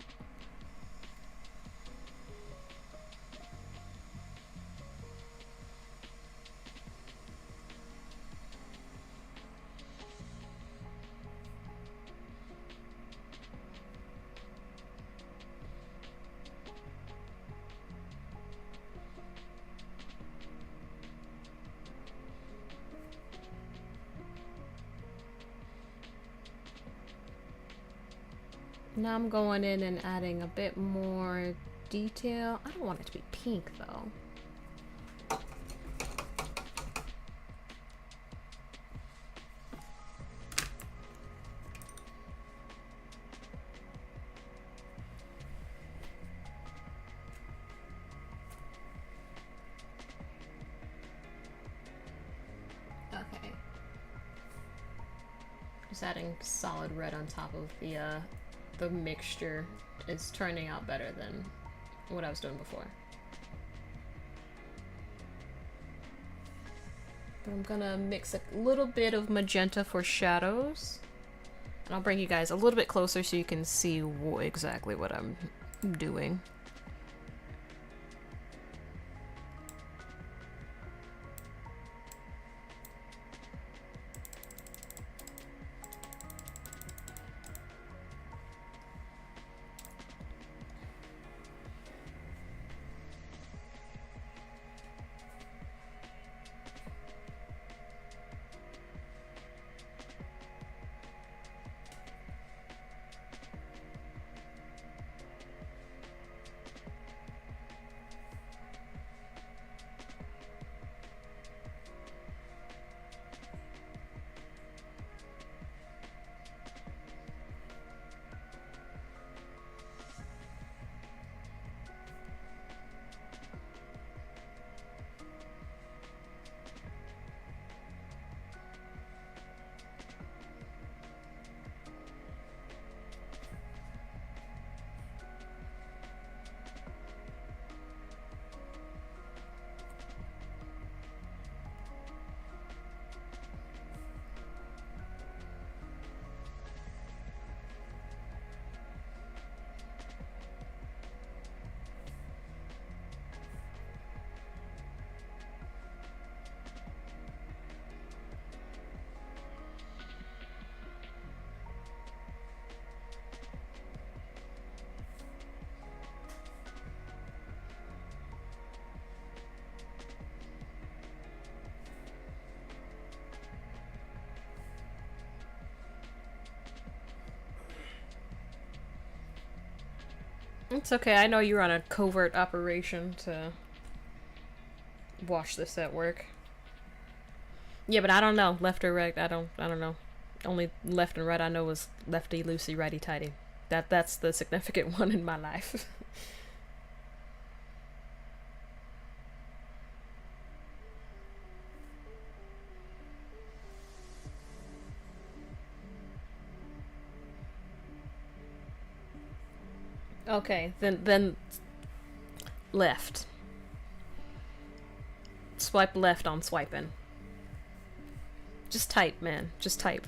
Now I'm going in and adding a bit more detail. I don't want it to be pink though. Okay. Just adding solid red on top of the mixture is turning out better than what I was doing before. But I'm gonna mix a little bit of magenta for shadows. And I'll bring you guys a little bit closer so you can see exactly what I'm doing. It's okay. I know you're on a covert operation to watch this at work. Yeah, but I don't know left or right. I don't know. Only left and right I know is lefty loosey, righty tighty. That's the significant one in my life. Okay, then left. Swipe left on swiping. Just type, man. Just type.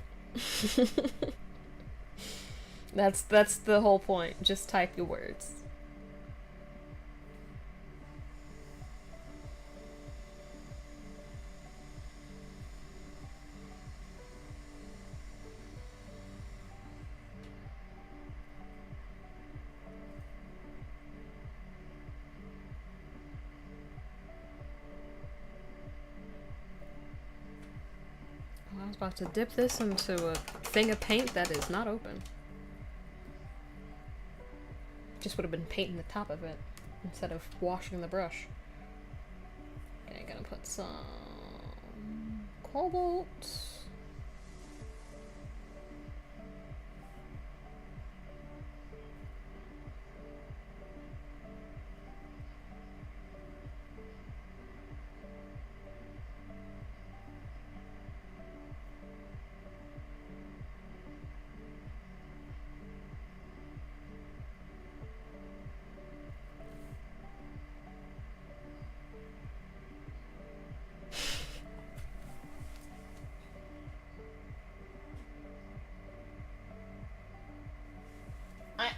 That's the whole point. Just type your words. Oh, I was about to dip this into a thing of paint that is not open. Just would have been painting the top of it instead of washing the brush. Okay, gonna put some cobalt.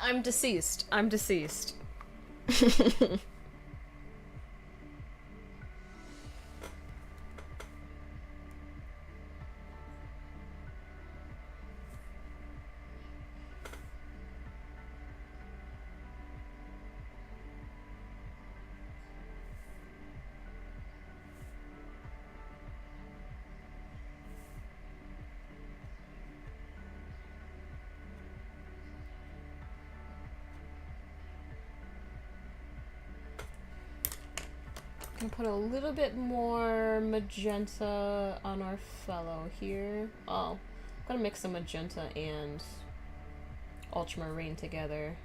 I'm deceased. I'm deceased. Gonna put a little bit more magenta on our fellow here. Oh, I'm gonna mix some magenta and ultramarine together.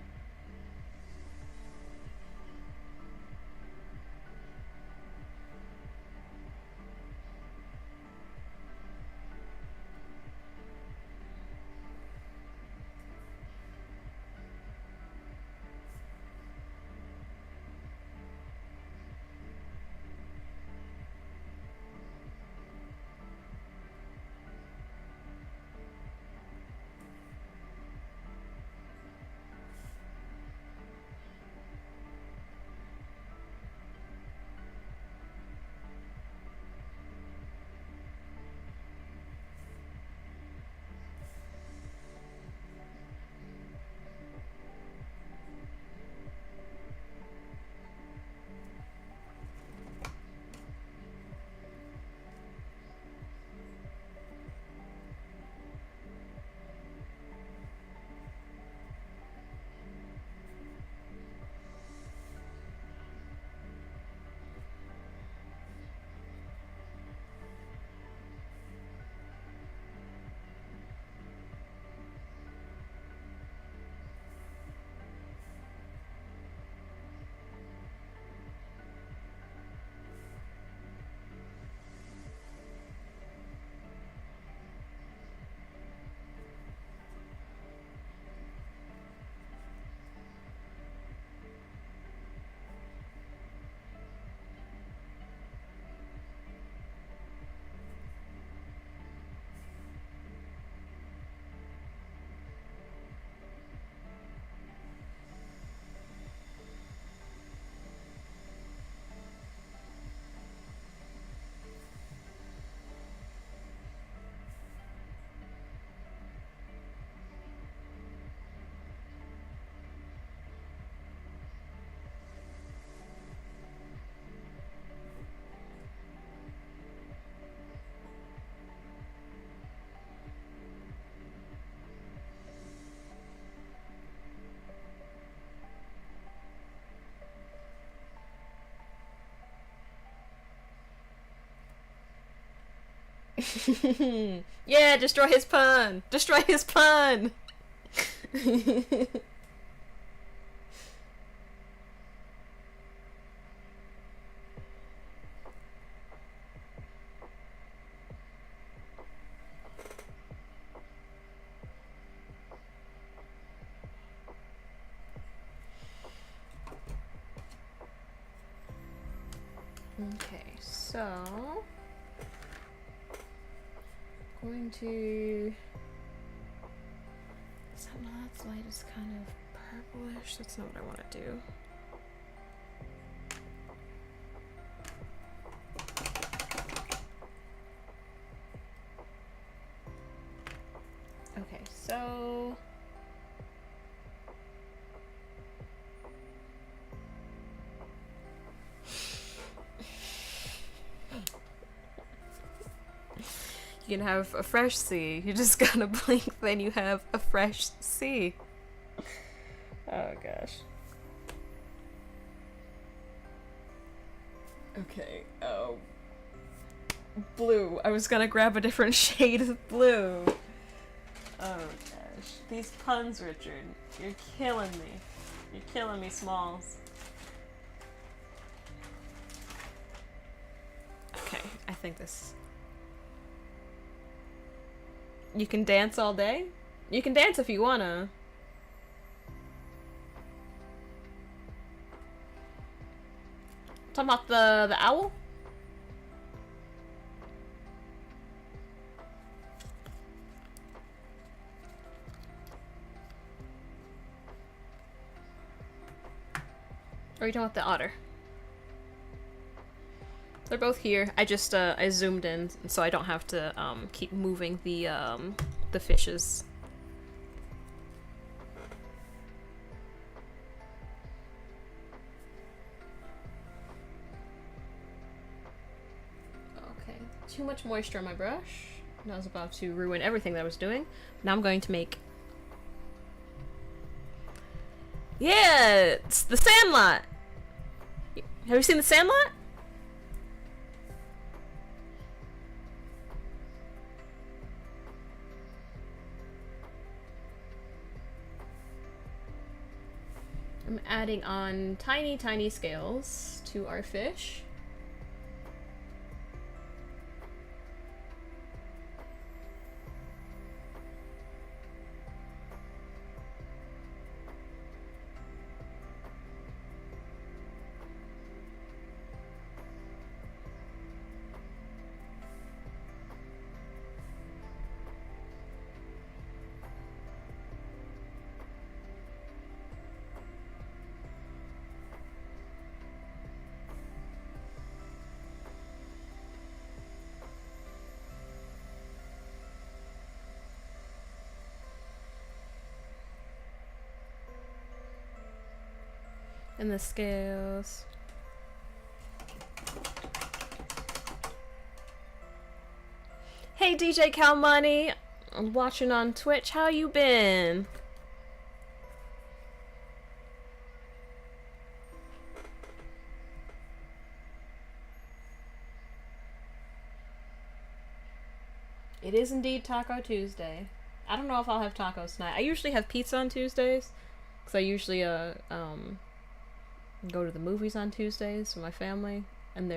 Yeah, destroy his pun! Destroy his pun! Okay, so going to. Something that's light is kind of purplish. That's not what I want to do. Okay, so you can have a fresh sea. You just gotta blink, then you have a fresh sea. Oh gosh. Okay, oh. Blue. I was gonna grab a different shade of blue. Oh gosh. These puns, Richard. You're killing me. You're killing me, Smalls. Okay, I think this. You can dance all day? You can dance if you wanna. Talking about the owl? Or are you talking about the otter? They're both here. I just I zoomed in so I don't have to keep moving the fishes. Okay. Too much moisture on my brush. That was about to ruin everything that I was doing. Now I'm going to make. Yeah, it's the Sandlot. Have you seen the Sandlot? I'm adding on tiny, tiny scales to our fish. And the scales. Hey DJ Calmoney, I'm watching on Twitch. How you been? It is indeed Taco Tuesday. I don't know if I'll have tacos tonight. I usually have pizza on Tuesdays, because I usually go to the movies on Tuesdays with my family, and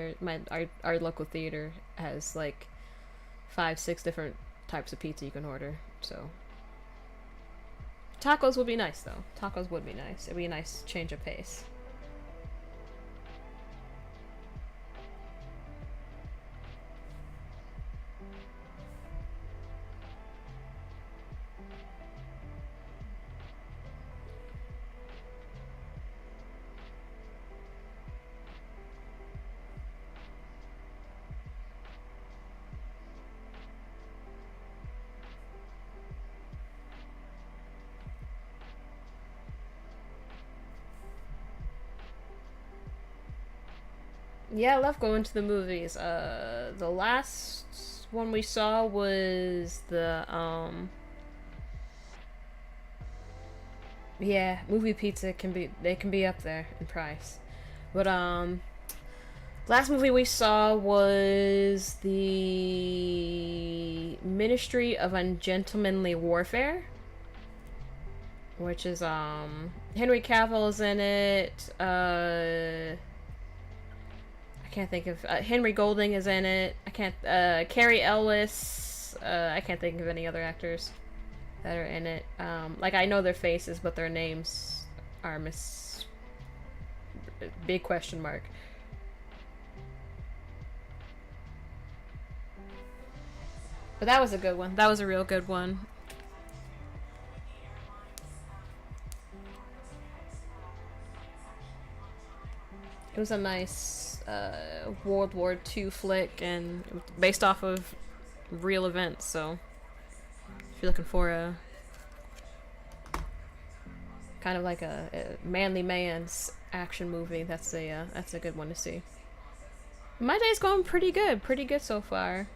our local theater has like 5-6 different types of pizza you can order. So tacos would be nice though. Tacos would be nice. It'd be a nice change of pace. Yeah, I love going to the movies. The last one we saw was yeah, movie pizza can be up there in price. But Last movie we saw was the Ministry of Ungentlemanly Warfare, which is Henry Cavill is in it. I can't think of Henry Golding is in it. I can't Carrie Ellis. I can't think of any other actors that are in it. Like I know their faces, but their names are big question mark. But that was a good one. That was a real good one. It was a nice World War II flick and based off of real events. So if you're looking for a kind of like a manly man's action movie, that's a good one to see. My day's going pretty good so far.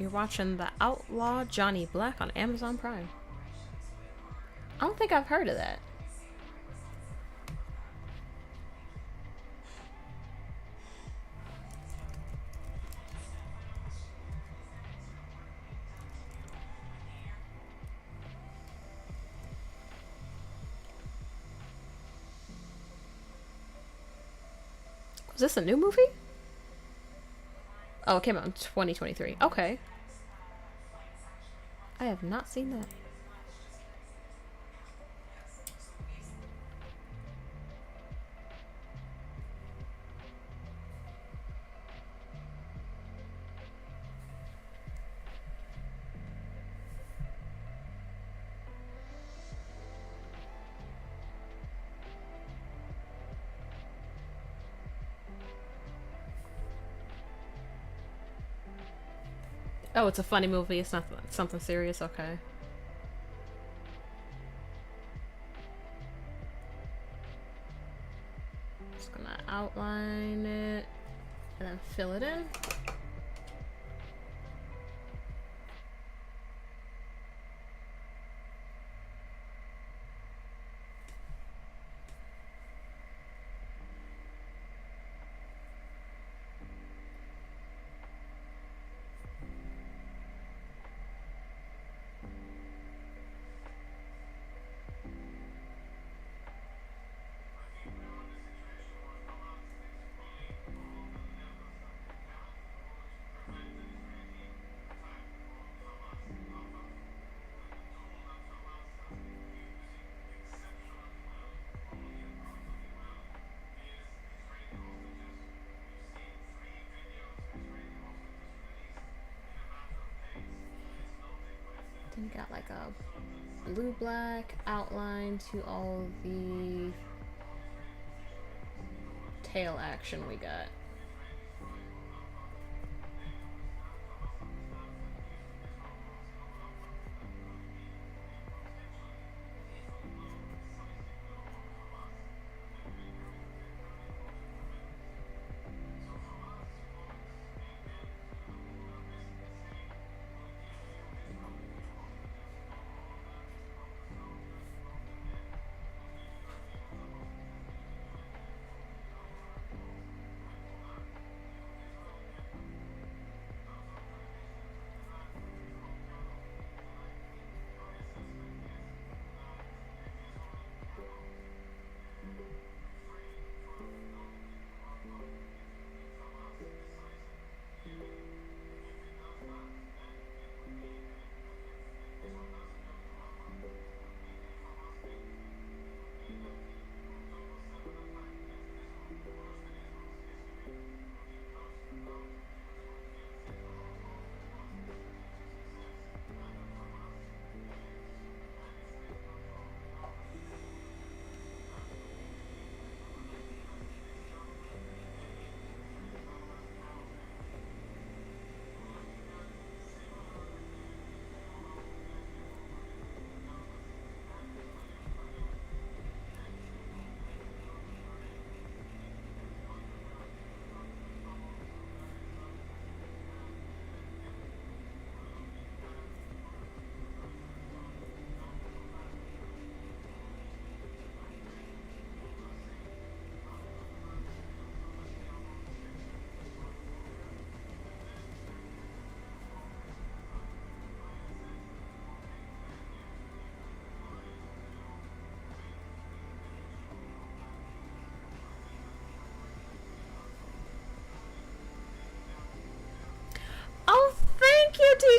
You're watching The Outlaw Johnny Black on Amazon Prime. I don't think I've heard of that. Was this a new movie? Oh, it came out in 2023. Okay. I have not seen that. Oh, it's a funny movie. It's not something serious. Okay. Just gonna outline it and then fill it in. Then got like a blue black outline to all the tail action we got.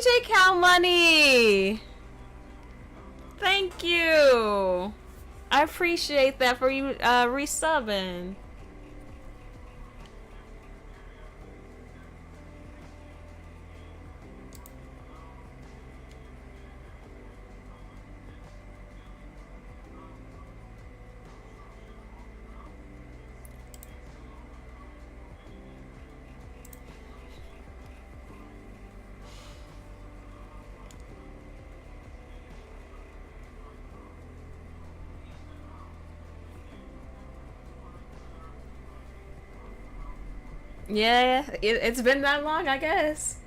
birthday cow money! Thank you! I appreciate that for you resubbing. Yeah, it's been that long, I guess.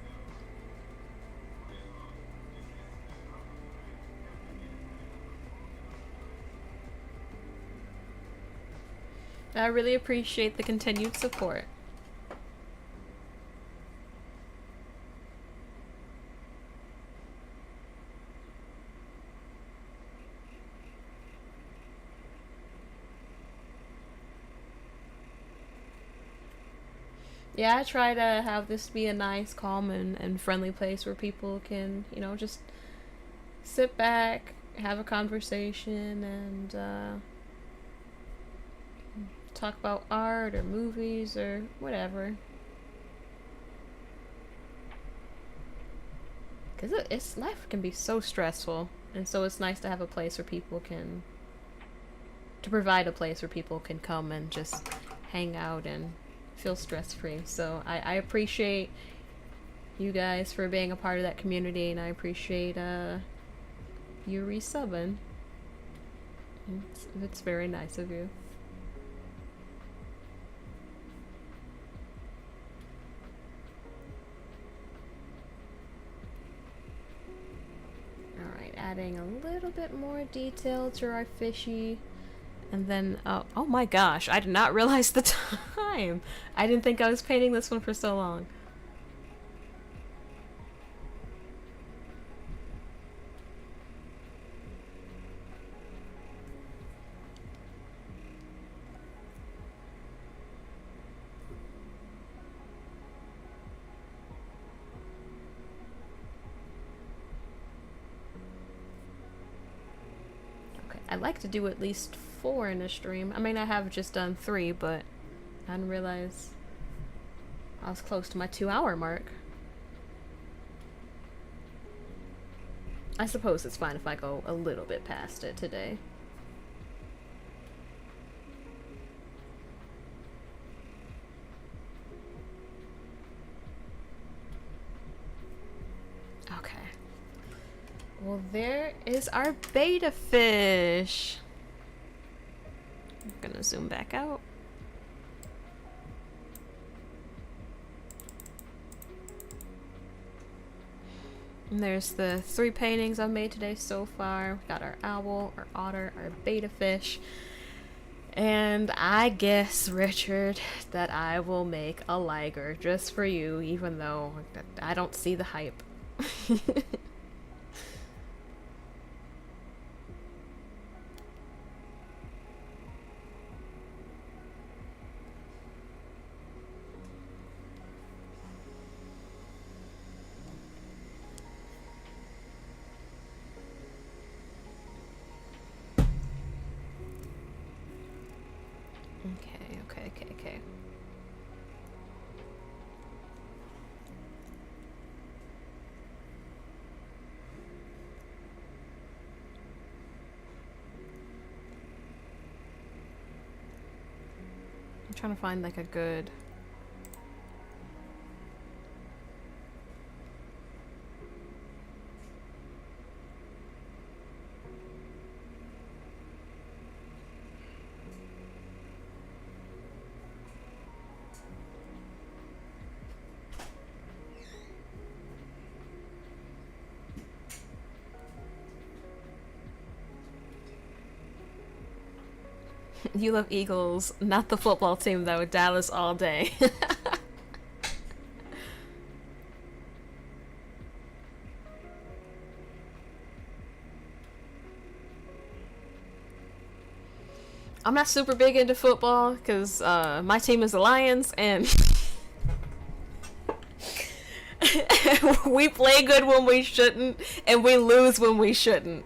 I really appreciate the continued support. Yeah, I try to have this be a nice, calm, and friendly place where people can, you know, just sit back, have a conversation, and talk about art or movies or whatever. Because it's life can be so stressful, and so it's nice to have a place where people can, to provide a place where people can come and just hang out and feel stress-free. So I appreciate you guys for being a part of that community, and I appreciate you resubbing. It's very nice of you. Alright, adding a little bit more detail to our fishy. And then, oh my gosh, I did not realize the time. I didn't think I was painting this one for so long. Okay, I like to do at least 4 in a stream. I mean, I have just done 3, but I didn't realize I was close to my 2-hour mark. I suppose it's fine if I go a little bit past it today. Okay. Well, there is our beta fish. I'm gonna zoom back out. And there's the 3 paintings I've made today so far. We got our owl, our otter, our beta fish. And I guess, Richard, that I will make a liger just for you, even though I don't see the hype. Okay. I'm trying to find like a good... You love Eagles, not the football team though. Dallas all day. I'm not super big into football because my team is the Lions, and We play good when we shouldn't, and we lose when we shouldn't.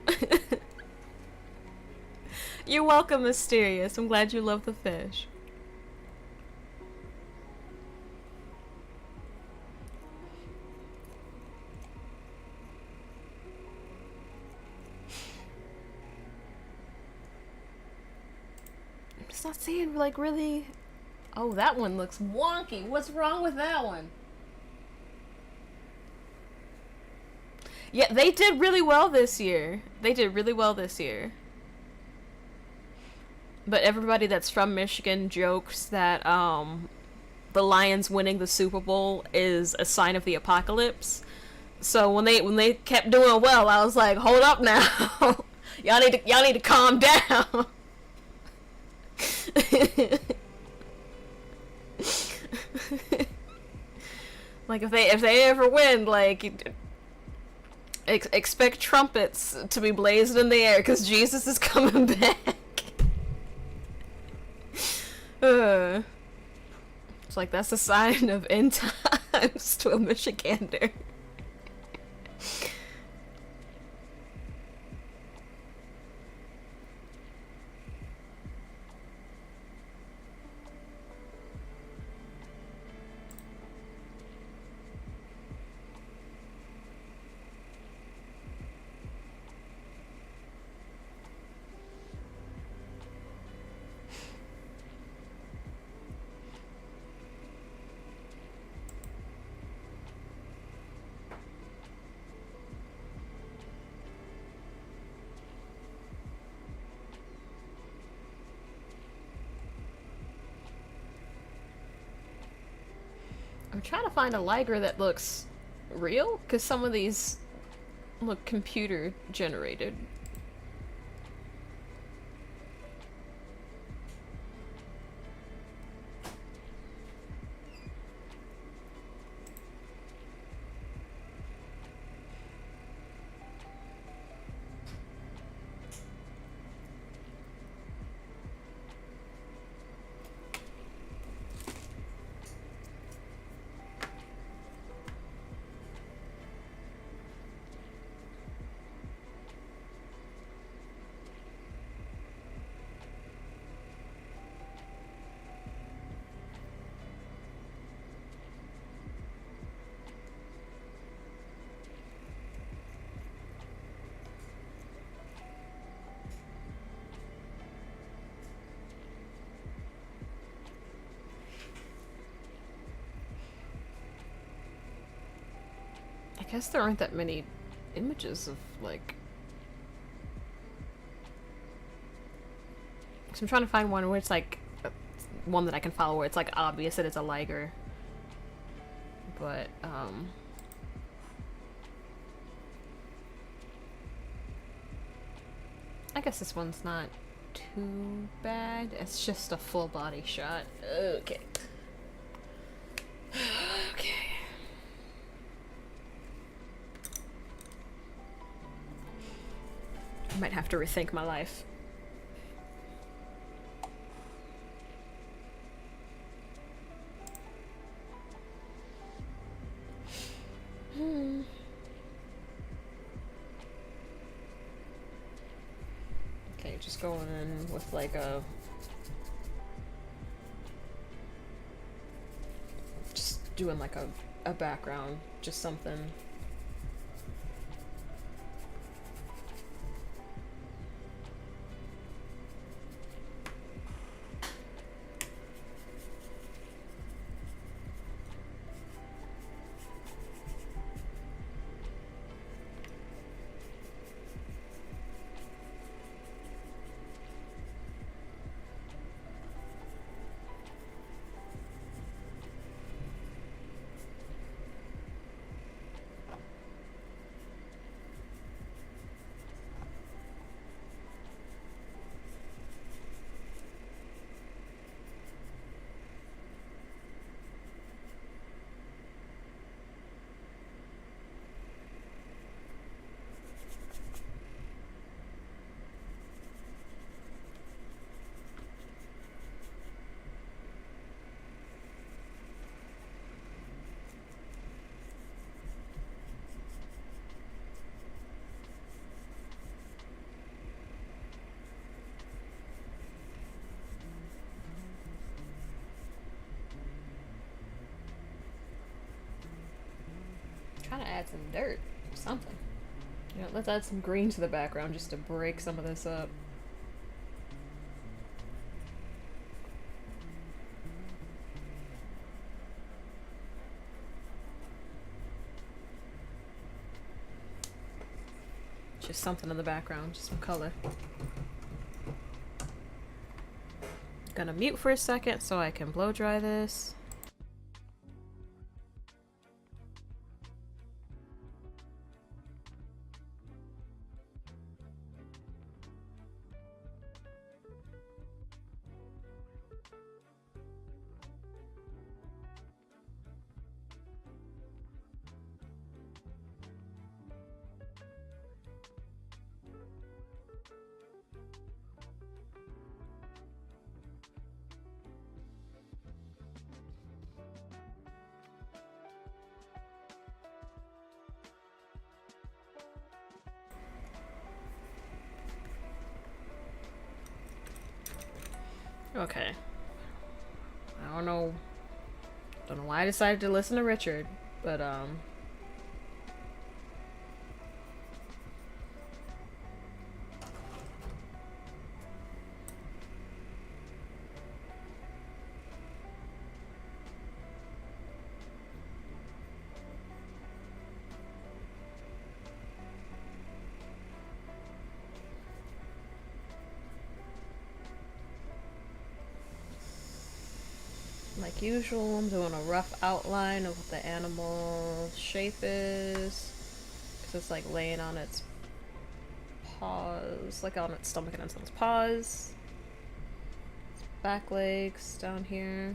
You're welcome, Mysterious. I'm glad you love the fish. I'm just not seeing, like, really... Oh, that one looks wonky. What's wrong with that one? Yeah, they did really well this year. They did really well this year. But everybody that's from Michigan jokes that the Lions winning the Super Bowl is a sign of the apocalypse. So when they kept doing well, I was like, hold up now. y'all need to calm down. Like if they ever win, like expect trumpets to be blazing in the air because Jesus is coming back. It's like that's a sign of end times to a Michigander. I'm trying to find a Liger that looks real, because some of these look computer generated. I guess there aren't that many images of, like... So I'm trying to find one where it's, like, one that I can follow where it's, like, obvious that it's a Liger. But, I guess this one's not too bad. It's just a full body shot. Okay. Okay. I might have to rethink my life. Okay, just going in with like a... Just doing like a background, just something. add some dirt. Something. You know, let's add some green to the background just to break some of this up. Just something in the background, just some color. Gonna mute for a second so I can blow dry this. Okay. I don't know why I decided to listen to Richard, but like usual, I'm doing a rough outline of what the animal shape is. Because it's like laying on its paws, like on its stomach and on its paws. Its back legs down here.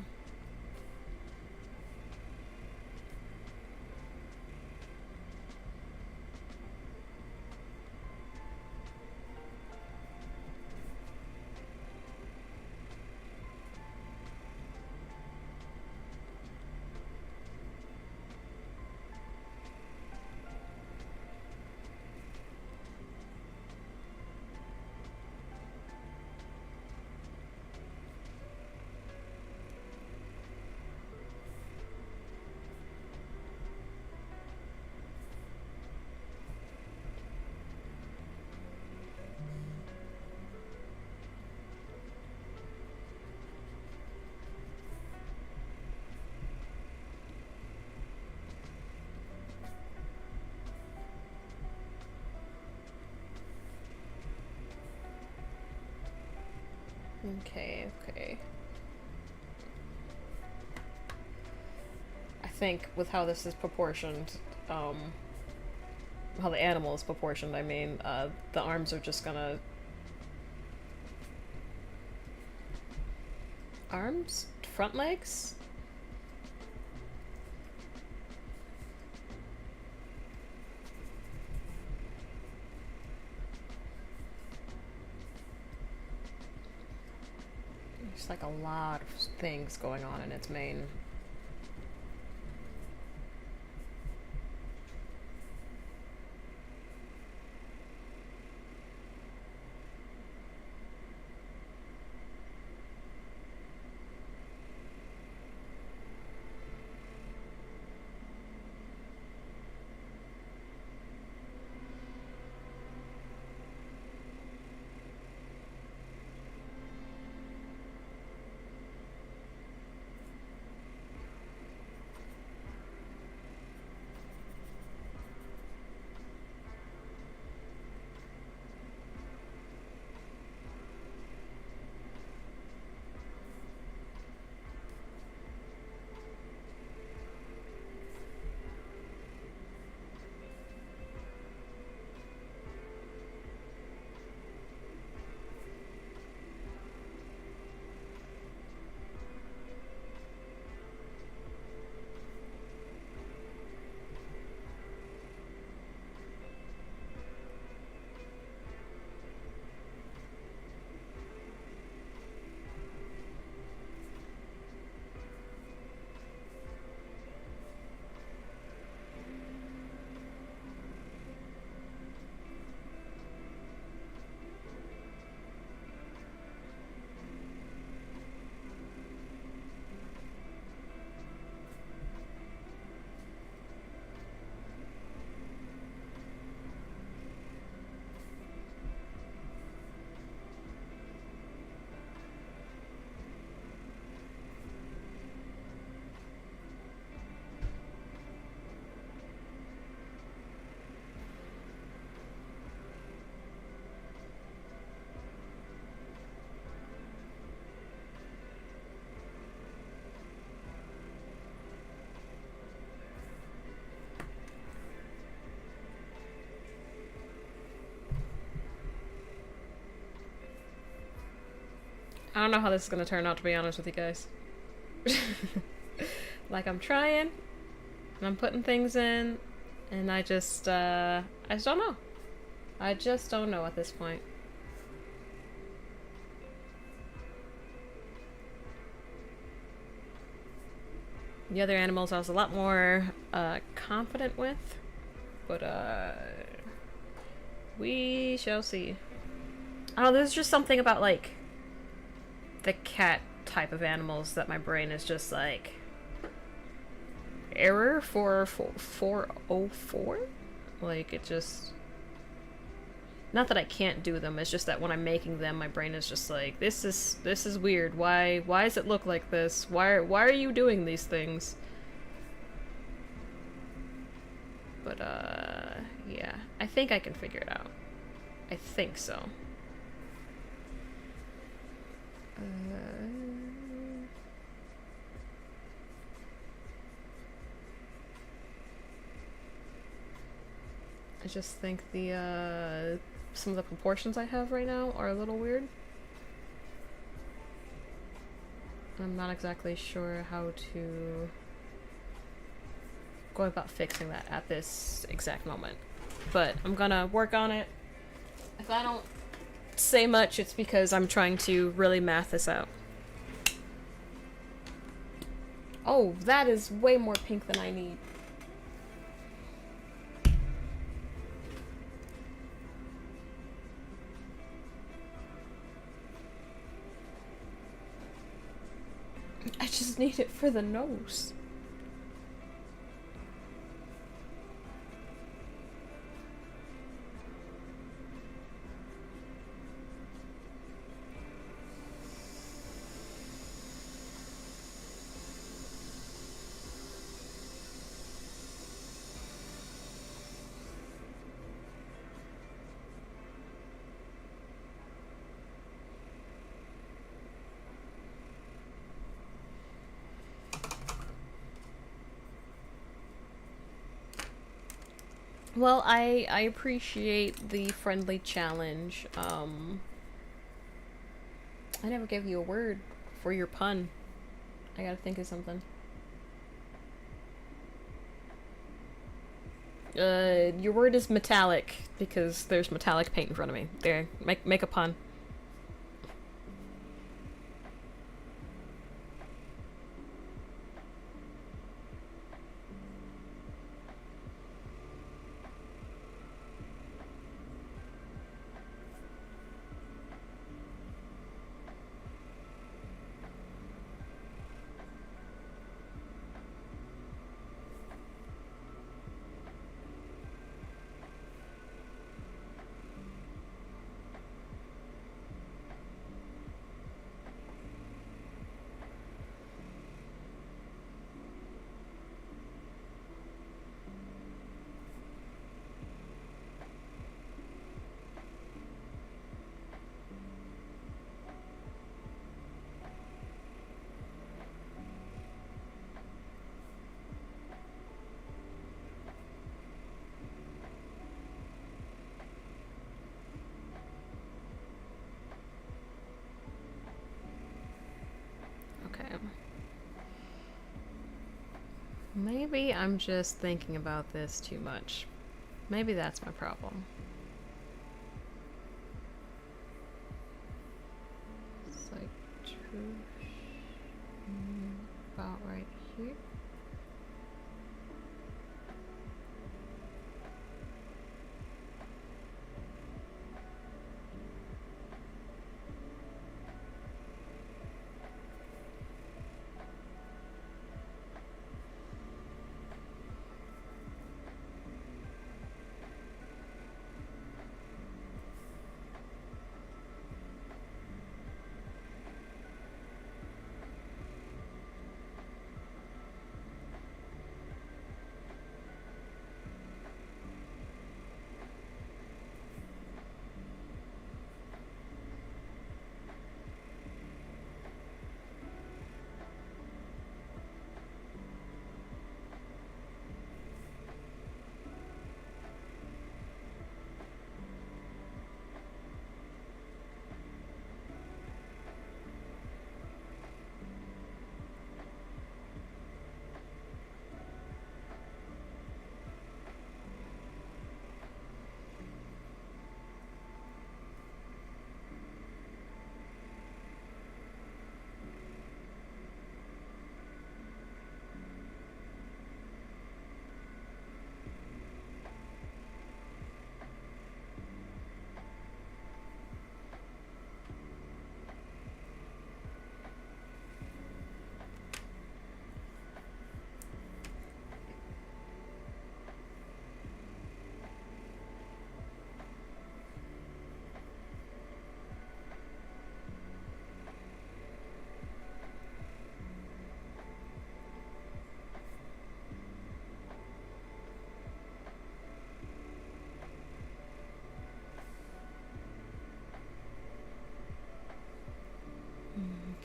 Okay, okay. I think with how this is proportioned, how the animal is proportioned, I mean, the arms are just gonna... Arms? Front legs? There's like a lot of things going on in its mane. I don't know how this is gonna turn out, to be honest with you guys. Like, I'm trying, and I'm putting things in, and I just don't know. I just don't know at this point. The other animals I was a lot more confident with, but we shall see. Oh, there's just something about like the cat type of animals that my brain is just like error 404. Like, it just, not that I can't do them, it's just that when I'm making them, my brain is just like, this is weird. Why does it look like this? Why are you doing these things? But yeah, I think I can figure it out. I think so. I just think the some of the proportions I have right now are a little weird. I'm not exactly sure how to go about fixing that at this exact moment, but I'm gonna work on it. If I don't say much, it's because I'm trying to really math this out. Oh, that is way more pink than I need. I just need it for the nose. Well, I appreciate the friendly challenge. I never gave you a word for your pun. I gotta think of something. Your word is metallic, because there's metallic paint in front of me. There, make a pun. Okay. Maybe I'm just thinking about this too much. Maybe that's my problem. It's like about right here.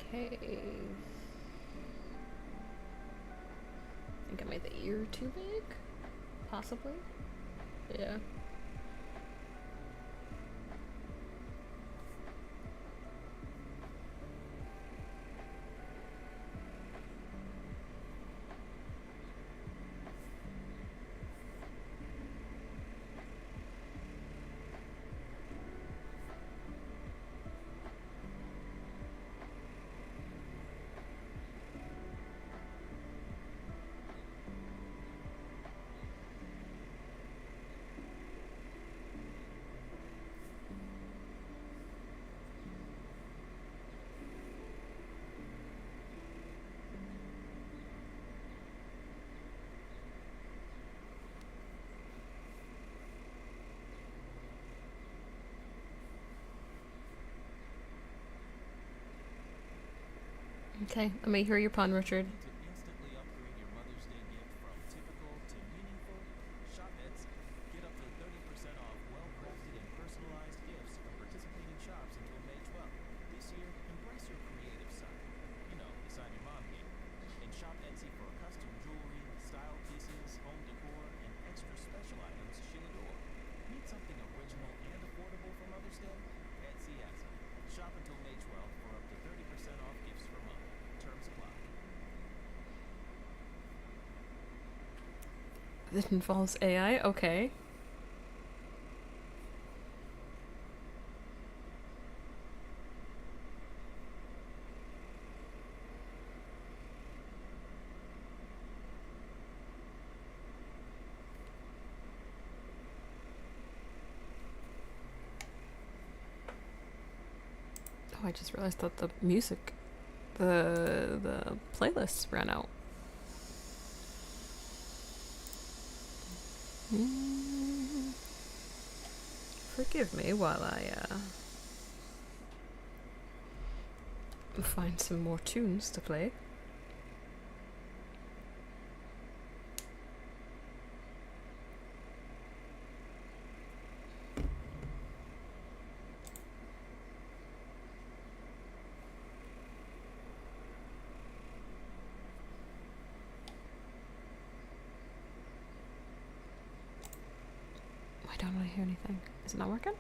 Okay. I think I made the ear too big? Possibly? Yeah. Okay, let me hear your pun, Richard. Instantly upgrade your Mother's Day gift from typical to meaningful, shop Etsy. Get up to 30% off well-crafted and personalized gifts from participating shops until May 12th. This year, embrace your creative side. You know, the side your mom gave you. And shop Etsy for custom jewelry, style pieces, home decor, and extra special items she'll adore. Need something original and affordable for Mother's Day? Etsy has it. Shop until May 12th for up to 30% off gifts for mom. Terms apply. This involves AI? Okay. Oh, I just realized that the music, the playlists ran out. Forgive me while I find some more tunes to play. Why don't I hear anything? Is it not working?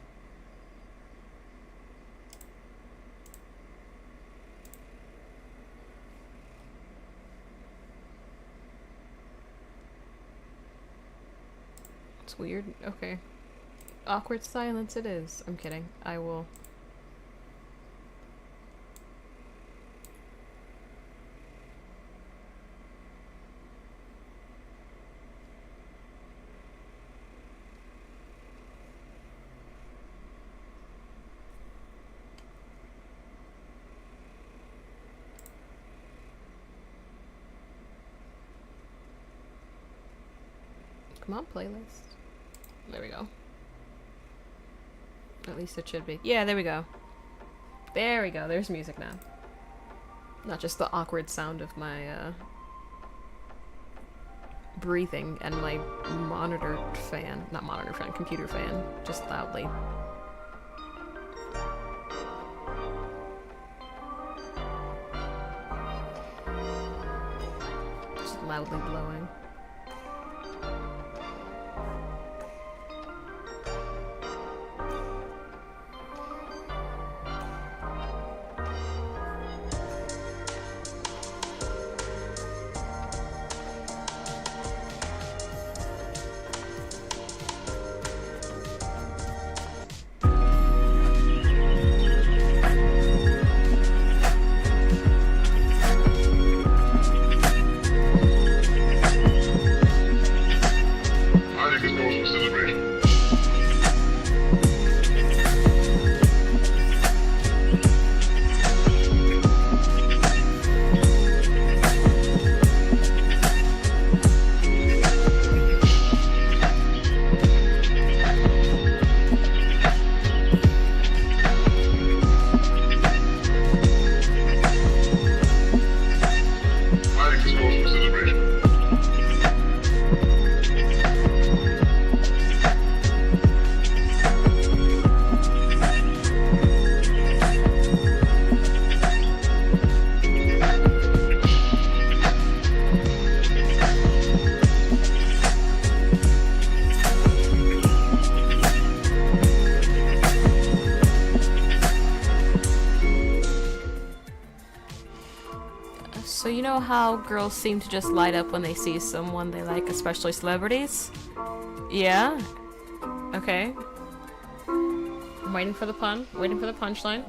It's weird. Okay. Awkward silence it is. I'm kidding. I will... Come on, playlist. There we go. At least it should be. Yeah, there we go. There we go. There's music now. Not just the awkward sound of my breathing and my monitor fan. Not monitor fan, computer fan. Just loudly. Just loudly blowing. know how girls seem to just light up when they see someone they like, especially celebrities? Yeah? Okay. I'm waiting for the pun. Waiting for the punchline.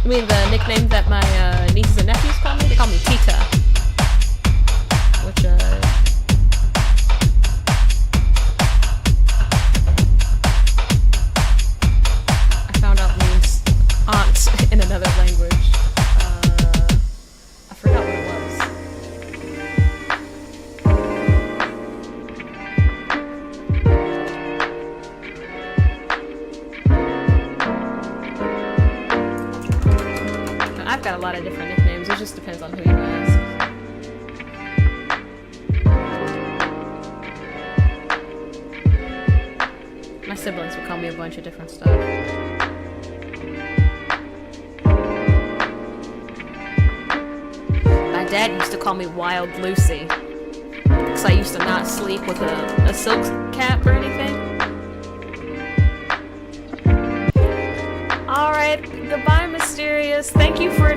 I mean, the nickname that my nieces and nephews call me? They call me Tita. Which, I found out means aunt in another language. I forgot what it was. I've got a lot of different nicknames. It just depends on who you ask. My siblings would call me a bunch of different stuff. My dad used to call me Wild Lucy because I used to not sleep with a silk cap or anything. Alright, goodbye, Mysterious. Thank you for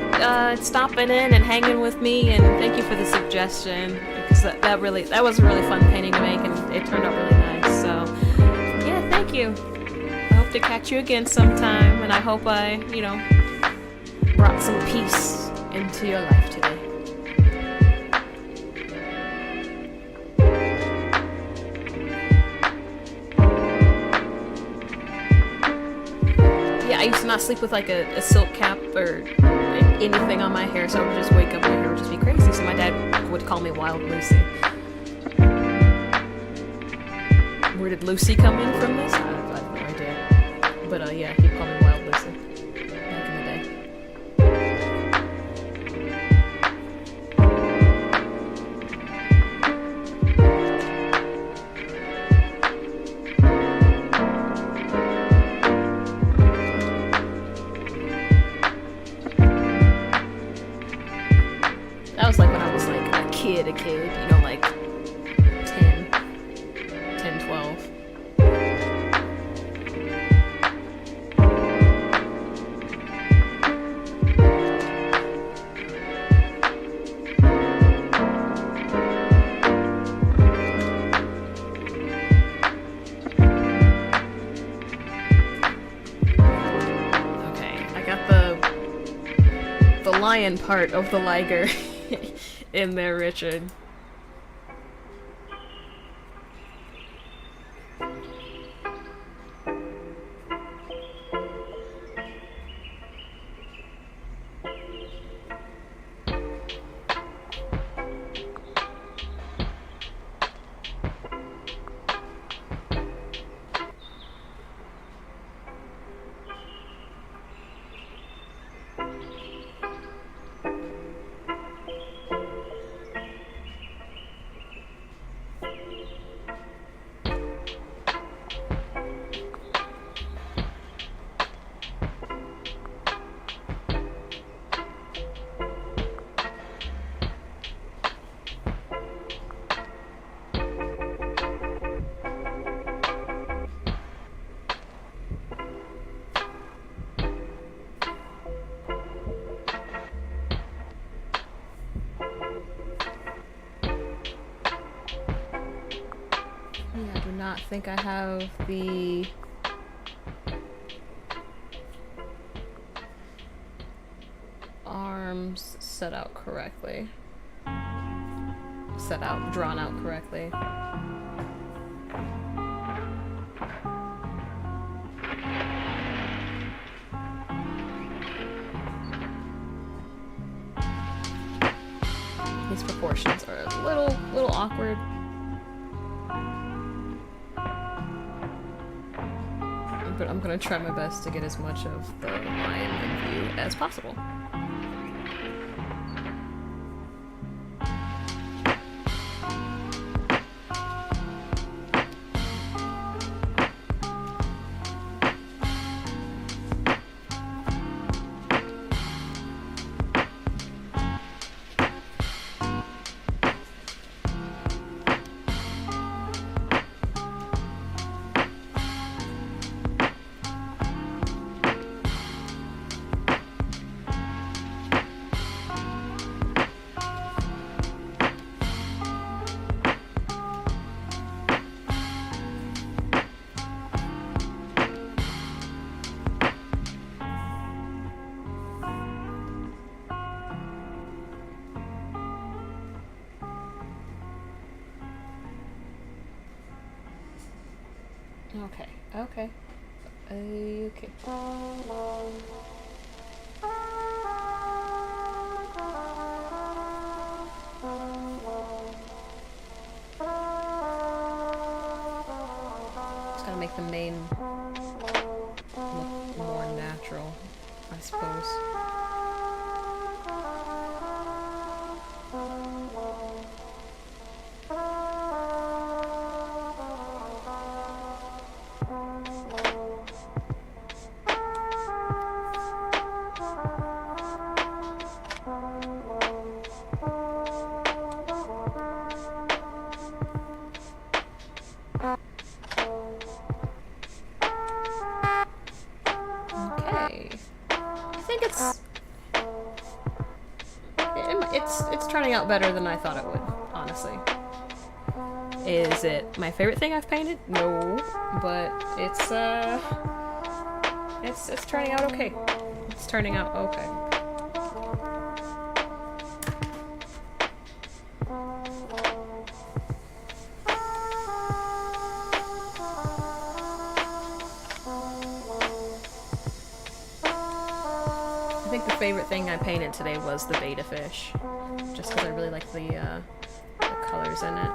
stopping in and hanging with me, and thank you for the suggestion, because that was a really fun painting to make, and it turned out really nice. So, yeah, thank you. I hope to catch you again sometime, and I hope I, brought some peace into your life today. I used to not sleep with like a silk cap or anything on my hair, so I would just wake up and my hair would just be crazy. So my dad would call me Wild Lucy. Where did Lucy come in from this? I have no idea. But yeah, he'd call me Wild Lucy back in the day. That was like when I was like a kid, like 10, 12. Okay, I got the lion part of the liger in there, Richard. I think I have the arms drawn out correctly. These proportions are a little awkward. But I'm gonna try my best to get as much of the lion in view as possible. Okay, okay. Okay. Just gotta make the main look more natural, I suppose. Okay. I think it's turning out better than I thought it would, honestly. Is it my favorite thing I've painted? No, but it's turning out okay. It's turning out okay. I think the favorite thing I painted today was the betta fish, just because I really like the colors in it.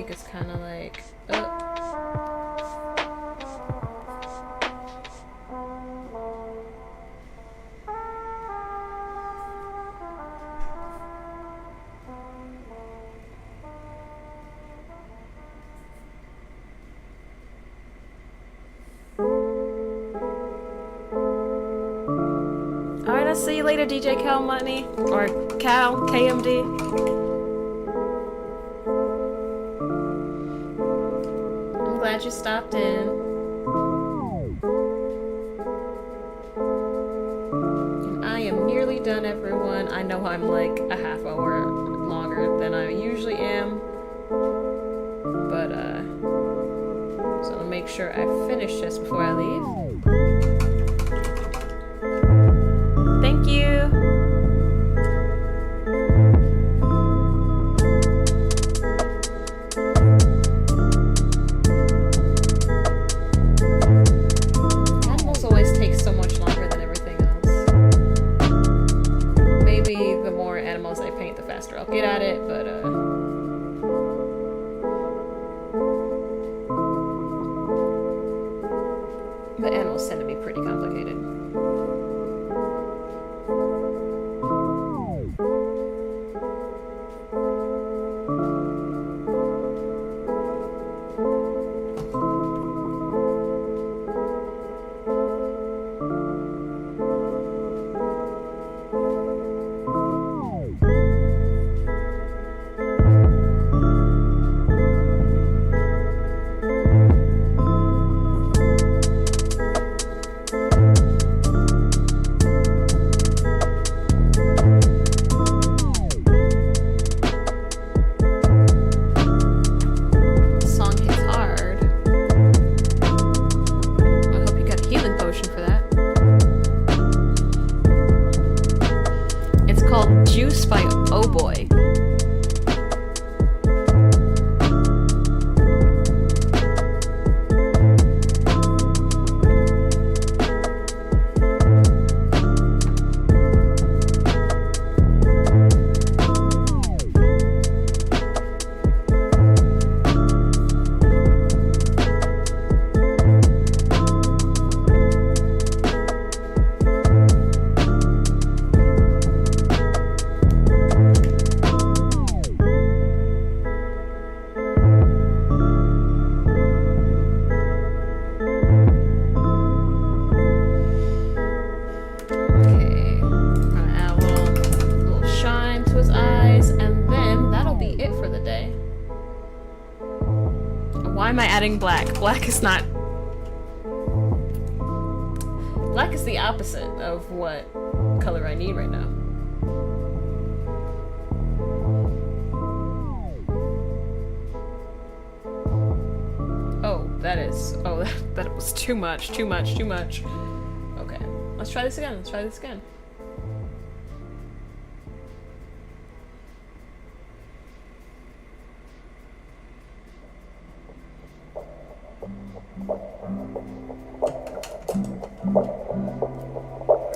It's kind of like, Alright, I'll see you later, DJ Cal Money. Or Cal, KMD. Glad you stopped in. And I am nearly done, everyone. I know I'm like a half hour longer than I usually am. But, so I'll make sure I finish this before I leave. Thank you. I'll get at it, but the animals tend to be pretty complicated. Juice by Oh Boy. Why am I adding black? Black is not... Black is the opposite of what color I need right now. Oh, that is... Oh, that was too much, too much, too much. Okay, let's try this again, let's try this again.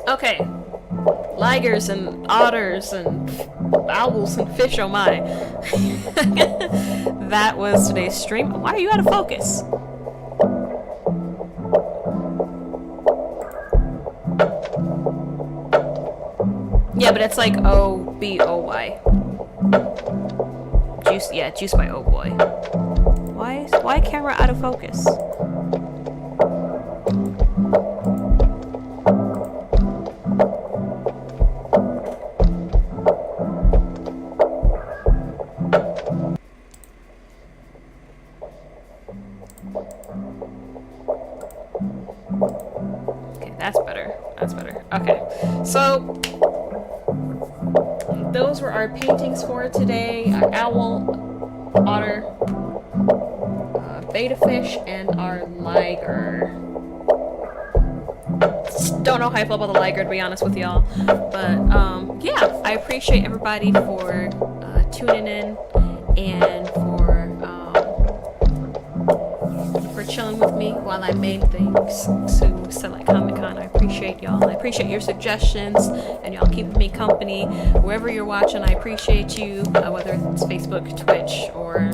Okay, ligers and otters and owls and fish, oh my. That was today's stream. Why are you out of focus? Yeah, but it's like O-B-O-Y. Juice, yeah, juice by Oh Boy. Why camera out of focus? Okay, that's better. That's better. Okay, so those were our paintings for today. Our owl, otter, beta fish, and our liger. Don't know how I feel about the liger, to be honest with y'all. But yeah, I appreciate everybody for tuning in and for chilling with me while I made things to Select Comic Con. I appreciate y'all. I appreciate your suggestions and y'all keeping me company. Wherever you're watching, I appreciate you, whether it's Facebook, Twitch, or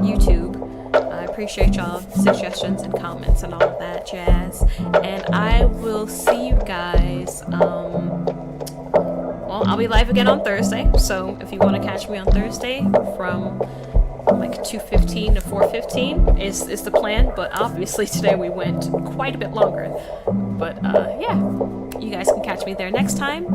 YouTube. I appreciate y'all suggestions and comments and all of that jazz. And I will see you guys. Well, I'll be live again on Thursday. So if you want to catch me on Thursday from like 2:15 to 4:15 is the plan, but obviously today we went quite a bit longer. But yeah, you guys can catch me there next time.